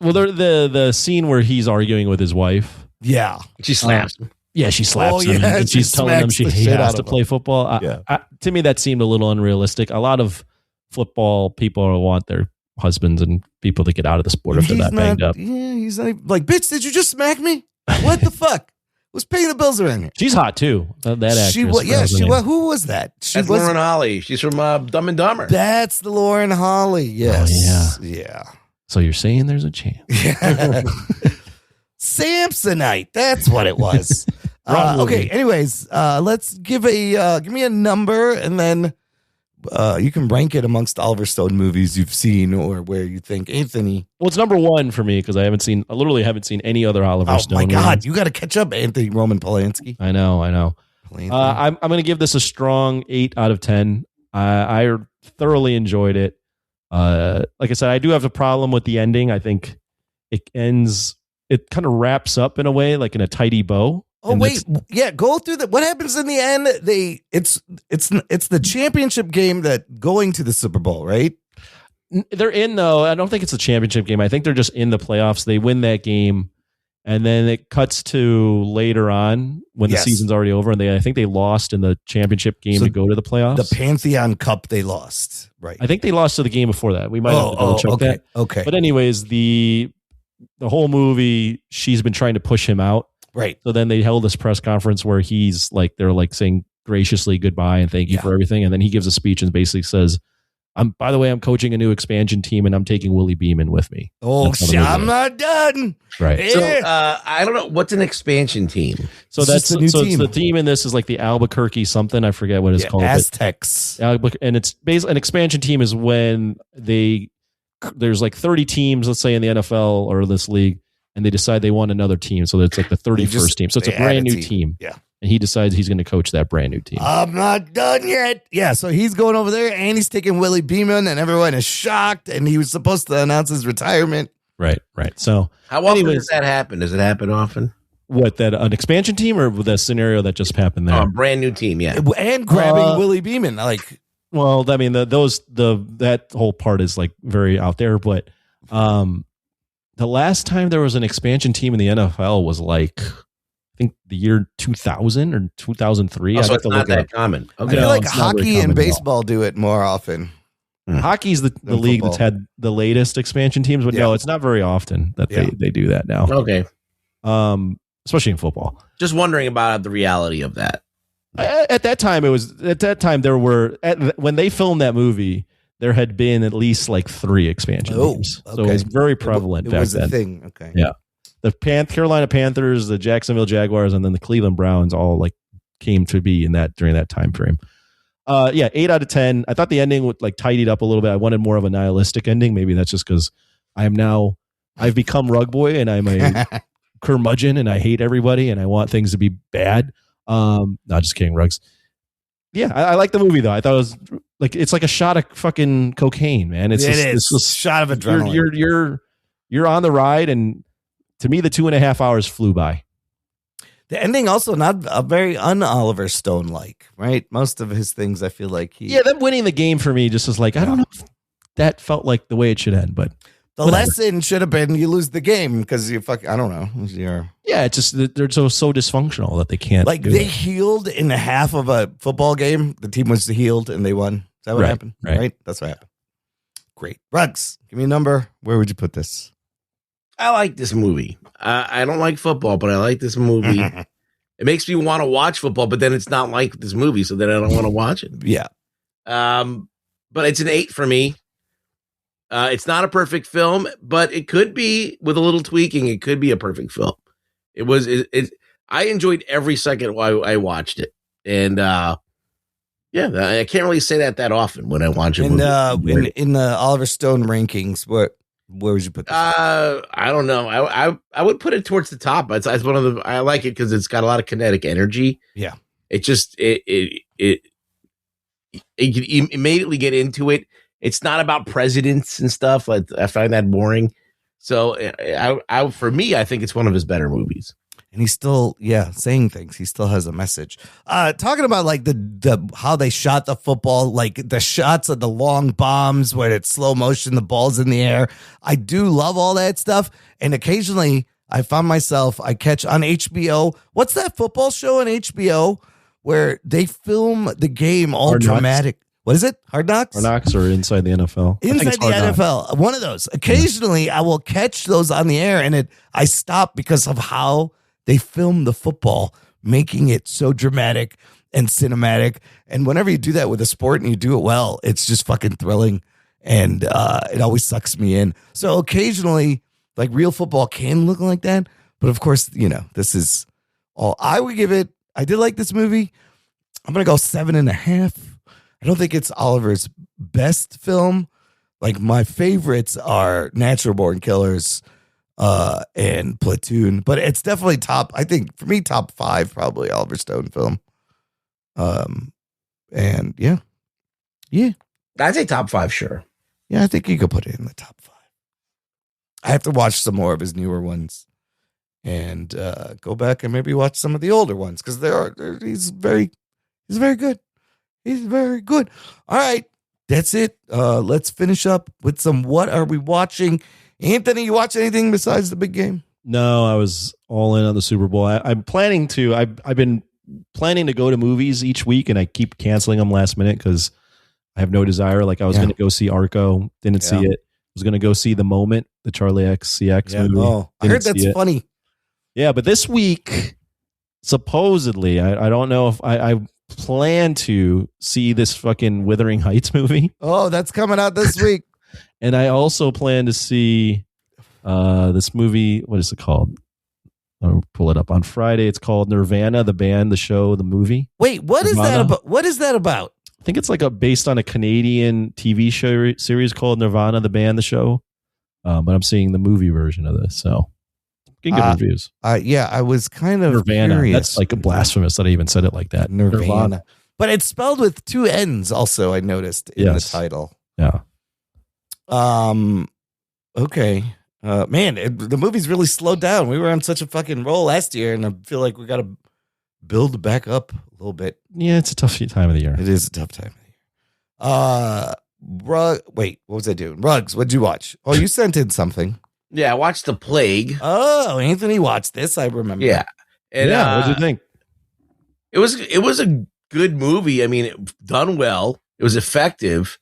Well, the scene where he's arguing with his wife. Yeah, she slaps him. Yeah, she slaps him, and she's telling him he has to play football. To me, that seemed a little unrealistic. A lot of football people want their husbands and people to get out of the sport if they're not banged up. Yeah, he's not like, bitch, did you just smack me? What the fuck? Who's paying the bills around here? She's hot too. That actress. She was. Who was that? That's Lauren Holly. She's from Dumb and Dumber. That's the Lauren Holly. Yes. Oh, yeah. So you're saying there's a chance? Yeah. Samsonite. That's what it was. Okay. Anyways, let's give me a number, and then you can rank it amongst Oliver Stone movies you've seen or where you think Anthony. Well, it's number one for me because I literally haven't seen any other Oliver Stone. Oh my God, movies. you got to catch up, Anthony Roman Polanski. I know. I'm going to give this a strong 8 out of 10. I thoroughly enjoyed it. Like I said, I do have a problem with the ending. I think it ends. It kind of wraps up in a way, like in a tidy bow. Oh wait, yeah. Go through that. What happens in the end? It's the championship game that going to the Super Bowl, right? They're in though. I don't think it's a championship game. I think they're just in the playoffs. They win that game, and then it cuts to later on when the season's already over, and I think they lost in the championship game to go to the playoffs. The Pantheon Cup they lost, right? I think they lost to the game before that. We might have to double check that. Okay. But anyways, the whole movie, she's been trying to push him out. Right. So then they held this press conference where they're saying graciously goodbye and thank you for everything. And then he gives a speech and basically says, By the way, I'm coaching a new expansion team and I'm taking Willie Beeman with me. Oh, I'm not done. Right. So I don't know what's an expansion team. So It's that's just a new team. the team in this is like the Albuquerque something. I forget what it's called. Aztecs. And it's basically an expansion team is when there's like 30 teams, let's say in the NFL or this league, and they decide they want another team. So it's like the 31st team. So it's a brand new team. Yeah. And he decides he's going to coach that brand new team. I'm not done yet. Yeah, so he's going over there and he's taking Willie Beeman and everyone is shocked and he was supposed to announce his retirement. Right. So How often does that happen? Does it happen often? What, that an expansion team or the scenario that just happened there? Oh, a brand new team, yeah. And grabbing Willie Beeman. Like, well, I mean, that whole part is like very out there, but the last time there was an expansion team in the NFL was like, I think the year 2000 or 2003. So it's not that common. I Okay. feel like it's not very hockey and common at all. baseball do it more often. Hockey's the league that's had the latest expansion teams, but no, it's not very often that they do that now. Okay. Especially in football. Just wondering about the reality of that. At that time, there were when they filmed that movie, there had been at least like 3 expansion teams. So it was very prevalent It back was then. a thing. Okay. Yeah. The Carolina Panthers, the Jacksonville Jaguars, and then the Cleveland Browns all like came to be during that time frame. 8 out of 10. I thought the ending would like tidied up a little bit. I wanted more of a nihilistic ending. Maybe that's just because I've become Rug Boy and I'm a curmudgeon and I hate everybody and I want things to be bad. Not just kidding, Rugs. Yeah, I like the movie though. I thought it was like it's like a shot of fucking cocaine, man. It's a shot of adrenaline. You're on the ride, and to me, the 2.5 hours flew by. The ending also not a very un-Oliver Stone like, right? Most of his things, I feel like them winning the game for me just was like I don't know if that felt like the way it should end, but the lesson should have been you lose the game because you I don't know. It's just they're so dysfunctional that they can't healed in half of a football game. The team was healed and they won. Is that what happened? Right. That's what happened. Great. Rugs, give me a number. Where would you put this? I like this movie. I don't like football, but I like this movie. It makes me want to watch football, but then it's not like this movie, so then I don't want to watch it. Yeah. But it's an 8 for me. It's not a perfect film, but it could be with a little tweaking. It could be a perfect film. I enjoyed every second while I watched it, and I can't really say that often when I watch it. In the Oliver Stone rankings, where would you put this? I don't know. I would put it towards the top. It's one of the. I like it because it's got a lot of kinetic energy. Yeah. It just you can immediately get into it. It's not about presidents and stuff. Like I find that boring. So for me, I think it's one of his better movies. And he's still, saying things. He still has a message. Talking about like the how they shot the football, like the shots of the long bombs where it's slow motion, the ball's in the air. I do love all that stuff. And occasionally I found myself, I catch on HBO. What's that football show on HBO where they film the game all Hard dramatic? Knocks. What is it? Hard Knocks? Hard Knocks or Inside the NFL? Inside the NFL. One of those. Occasionally I will catch those on the air and I stop because of how they film the football, making it so dramatic and cinematic. And whenever you do that with a sport and you do it well, it's just fucking thrilling. And it always sucks me in. So occasionally, like real football can look like that. But of course, this is all I would give it. I did like this movie. I'm going to go 7.5. I don't think it's Oliver's best film. Like my favorites are Natural Born Killers, and Platoon, but it's definitely top. I think for me, top 5 probably Oliver Stone film. And yeah, I'd say top 5, sure. Yeah, I think you could put it in the top 5. I have to watch some more of his newer ones, and go back and maybe watch some of the older ones because he's very good. He's very good. All right, that's it. Let's finish up with some. What are we watching? Anthony, you watch anything besides the big game? No, I was all in on the Super Bowl. I'm planning to. I've been planning to go to movies each week, and I keep canceling them last minute because I have no desire. Like I was going to go see Arco, didn't see it. I was going to go see The Moment, the Charlie XCX movie. Oh, I heard that's funny. Yeah, but this week, supposedly, I don't know if I plan to see this fucking Wuthering Heights movie. Oh, that's coming out this week. And I also plan to see this movie. What is it called? I'll pull it up on Friday. It's called Nirvana, the band, the show, the movie. Wait, what is Nirvana. that about? What is that about? I think it's like based on a Canadian TV show series called Nirvana, the band, the show. But I'm seeing the movie version of this, so getting good reviews. Yeah, I was kind of Nirvana. curious. That's like a blasphemous that I even said it like that. Nirvana. But it's spelled with 2 N's also, I noticed in the title. Yeah. Okay. Man, the movie's really slowed down. We were on such a fucking roll last year, and I feel like we got to build back up a little bit. Yeah, it's a tough time of the year. It is a tough time of the year. Wait, what was I doing? Ruggs, what'd you watch? Oh, you sent in something. Yeah, I watched The Plague. Oh, Anthony watched this. I remember. Yeah. And, what did you think? It was a good movie. I mean, it done well. It was effective.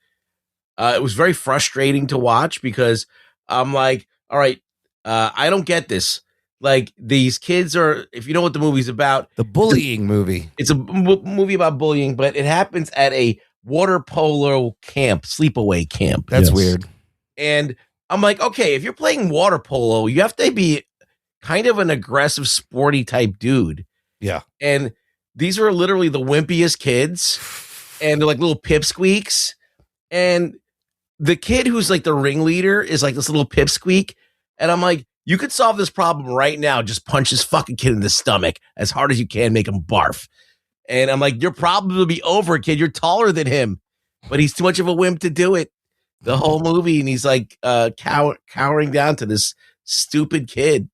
It was very frustrating to watch because I'm like, all right, I don't get this. Like, these kids are, if you know what the movie's about. The bullying movie. It's a movie about bullying, but it happens at a water polo camp, sleepaway camp. That's weird. And I'm like, okay, if you're playing water polo, you have to be kind of an aggressive, sporty type dude. Yeah. And these are literally the wimpiest kids, and they're like little pipsqueaks. And the kid who's like the ringleader is like this little pipsqueak. And I'm like, you could solve this problem right now. Just punch this fucking kid in the stomach as hard as you can, make him barf. And I'm like, your problem will be over, kid. You're taller than him, but he's too much of a wimp to do it the whole movie. And he's like cowering down to this stupid kid.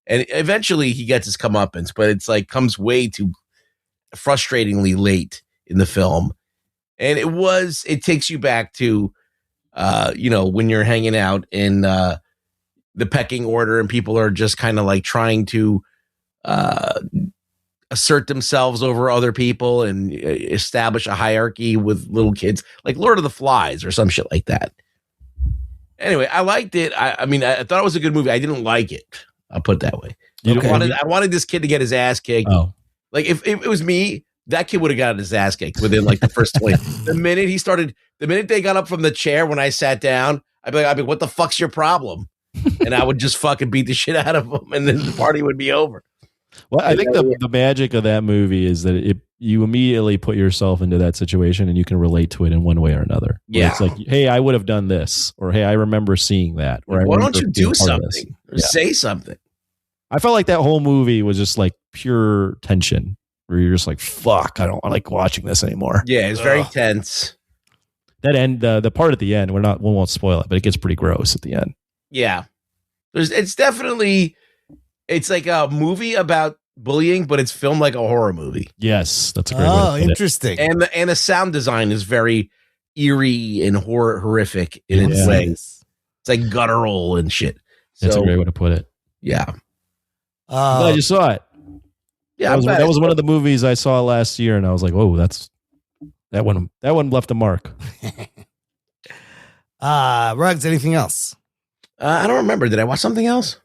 And eventually he gets his comeuppance, but it's like comes way too frustratingly late in the film. And it takes you back to, when you're hanging out in the pecking order and people are just kind of like trying to assert themselves over other people and establish a hierarchy with little kids, like Lord of the Flies or some shit like that. Anyway, I liked it. I mean, I thought it was a good movie. I didn't like it. I'll put it that way. I wanted this kid to get his ass kicked. Oh. Like if it was me, that kid would have gotten his ass kicked within like the first 20. The minute they got up from the chair when I sat down, I'd be like, what the fuck's your problem? And I would just fucking beat the shit out of them, and then the party would be over. Well, I think the magic of that movie is that you immediately put yourself into that situation and you can relate to it in one way or another. Yeah. It's like, hey, I would have done this, or hey, I remember seeing that. Or why don't you do something or say something? I felt like that whole movie was just like pure tension where you're just like, fuck, I don't like watching this anymore. Yeah, it's very tense. That end, the part at the end, we won't spoil it, but it gets pretty gross at the end. Yeah. It's like a movie about bullying, but it's filmed like a horror movie. Yes, that's a great way to put interesting. It. And the sound design is very eerie and horrific in its way. It's like guttural and shit. That's a great way to put it. Yeah. I'm glad you saw it. Yeah, that was one of the movies I saw last year, and I was like, "Oh, that one left a mark." Ruggs, anything else? I don't remember. Did I watch something else?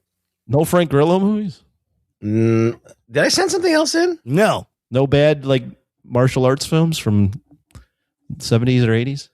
No Frank Grillo movies? Did I send something else in? No. No bad like martial arts films from 70s or 80s?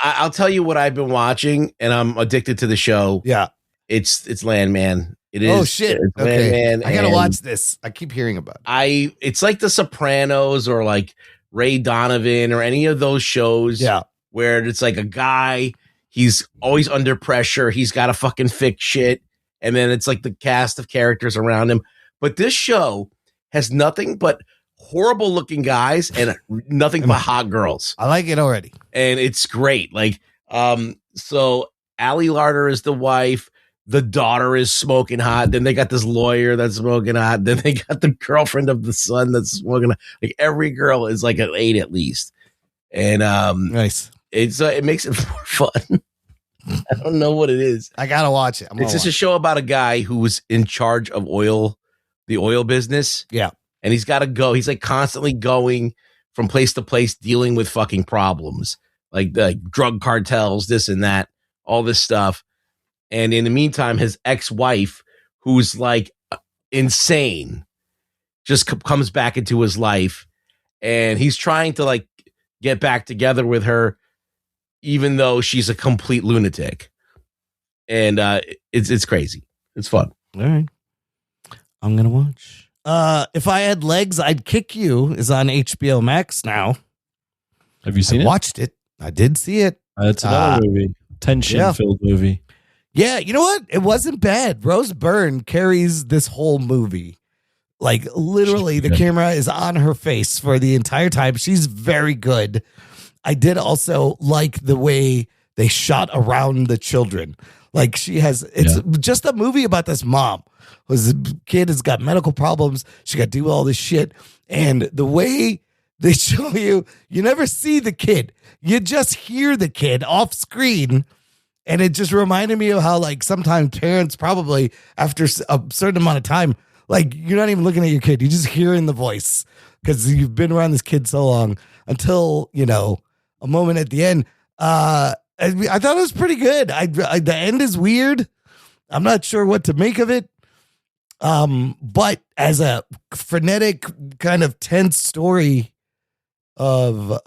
I'll tell you what I've been watching, and I'm addicted to the show. Yeah. It's Landman. It is. Oh shit. Okay. Landman, I gotta watch this. I keep hearing about it. It's like The Sopranos or like Ray Donovan or any of those shows. Yeah. Where it's like a guy, he's always under pressure. He's got to fucking fix shit. And then it's like the cast of characters around him. But this show has nothing but horrible looking guys and nothing but hot girls. I like it already. And it's great. Like, so Allie Larder is the wife. The daughter is smoking hot. Then they got this lawyer that's smoking hot. Then they got the girlfriend of the son that's smoking hot. Like every girl is like an 8 at least. And nice. It makes it more fun. I don't know what it is. I gotta watch it. It's just a show about a guy who was in charge of the oil business. Yeah. And he's got to go. He's like constantly going from place to place, dealing with fucking problems like the drug cartels, this and that, all this stuff. And in the meantime, his ex-wife, who's like insane, just comes back into his life. and he's trying to like get back together with her, even though she's a complete lunatic. And it's crazy. It's fun. All right. I'm going to watch. If I Had Legs, I'd Kick You is on HBO Max now. Have you seen I it? watched it. I did see it. It's another movie. Tension-filled movie. Yeah, you know what? It wasn't bad. Rose Byrne carries this whole movie. Like, literally, the camera is on her face for the entire time. She's very good. I did also like the way they shot around the children. Like, it's just a movie about this mom whose kid has got medical problems. She got to do all this shit. And the way they show you never see the kid. You just hear the kid off screen. And it just reminded me of how, like, sometimes parents probably, after a certain amount of time, like, you're not even looking at your kid. You're just hearing the voice because you've been around this kid so long until, a moment at the end. I thought it was pretty good. The end is weird. I'm not sure what to make of it. But as a frenetic kind of tense story of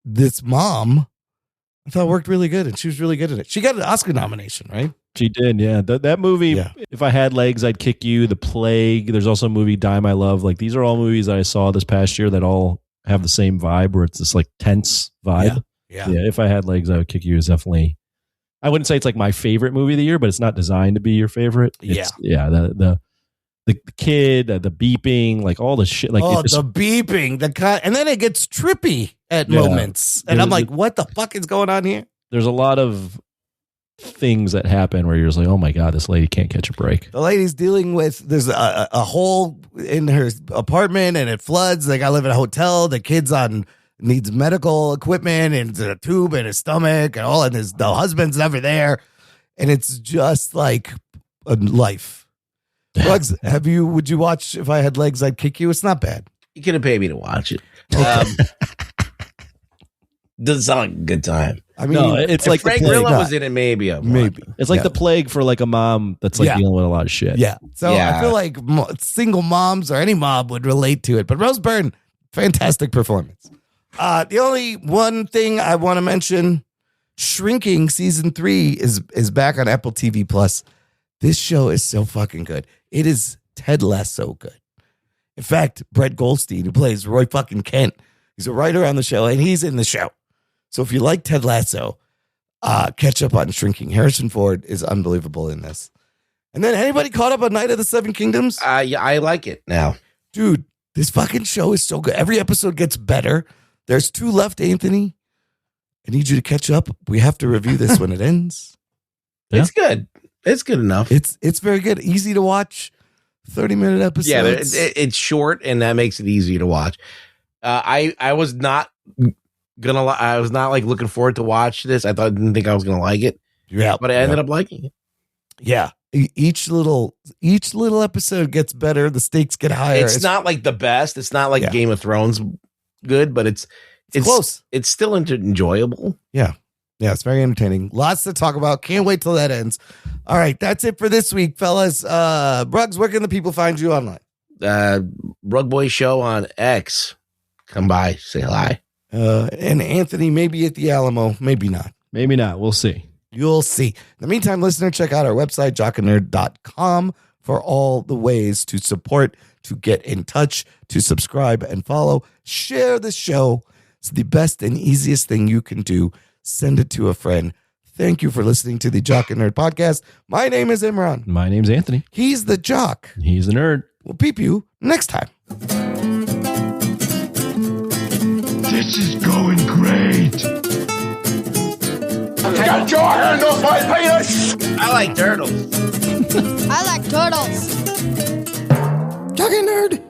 this mom, I thought it worked really good, and she was really good at it. She got an Oscar nomination, right? She did, yeah. That movie, If I Had Legs, I'd Kick You, The Plague. There's also a movie, Die My Love. Like, these are all movies that I saw this past year that all have the same vibe, where it's this, like, tense vibe. Yeah. If I Had Legs, I Would Kick You is definitely, I wouldn't say it's like my favorite movie of the year, but it's not designed to be your favorite. The kid, the beeping, like all the shit. Like the beeping, and then it gets trippy at moments. And I'm like, what the fuck is going on here? There's a lot of things that happen where you're just like, oh my God, this lady can't catch a break. The lady's dealing with, there's a hole in her apartment and it floods. They got to live in a hotel. The kid's needs medical equipment and a tube in his stomach and all. And the husband's never there. And it's just like a life. Bugs, would you watch If I Had Legs, I'd Kick You? It's not bad. You could have paid me to watch it. Doesn't sound like a good time. I mean, it's if like Frank Grillo was in it, maybe. It's like The Plague for like a mom that's like dealing with a lot of shit. Yeah. So I feel like single moms or any mom would relate to it. But Rose Byrne, fantastic performance. The only one thing I want to mention, Shrinking season 3 is back on Apple TV Plus. This show is so fucking good. It is Ted Lasso good. In fact, Brett Goldstein, who plays Roy fucking Kent, he's a writer on the show, and he's in the show. So if you like Ted Lasso, catch up on Shrinking. Harrison Ford is unbelievable in this. And then anybody caught up on Night of the Seven Kingdoms? Yeah, I like it now. Dude, this fucking show is so good. Every episode gets better. There's 2 left, Anthony. I need you to catch up. We have to review this when it ends. Yeah. It's good. It's good enough. It's very good. Easy to watch. 30-minute episodes. Yeah, it's short, and that makes it easy to watch. I was not like looking forward to watch this. Didn't think I was gonna like it. Yeah, but I ended up liking it. Yeah, each little episode gets better. The stakes get higher. It's not like the best. It's not like Game of Thrones good, but it's close. It's still enjoyable. Yeah. Yeah, it's very entertaining. Lots to talk about. Can't wait till that ends. All right, that's it for this week, fellas. Bruggs, where can the people find you online? Rug Boy Show on X. Come by, say hi. And Anthony, maybe at the Alamo, maybe not. Maybe not. We'll see. You'll see. In the meantime, listener, check out our website, jockandnerd.com, for all the ways to support, to get in touch, to subscribe and follow. Share the show. It's the best and easiest thing you can do. Send it to a friend. Thank you for listening to the Jock and Nerd Podcast. My name is Imran. My name's Anthony. He's the Jock. He's the Nerd. We'll peep you next time. This is going great. Get your hand off my penis! I like turtles. I like turtles. Jock and Nerd.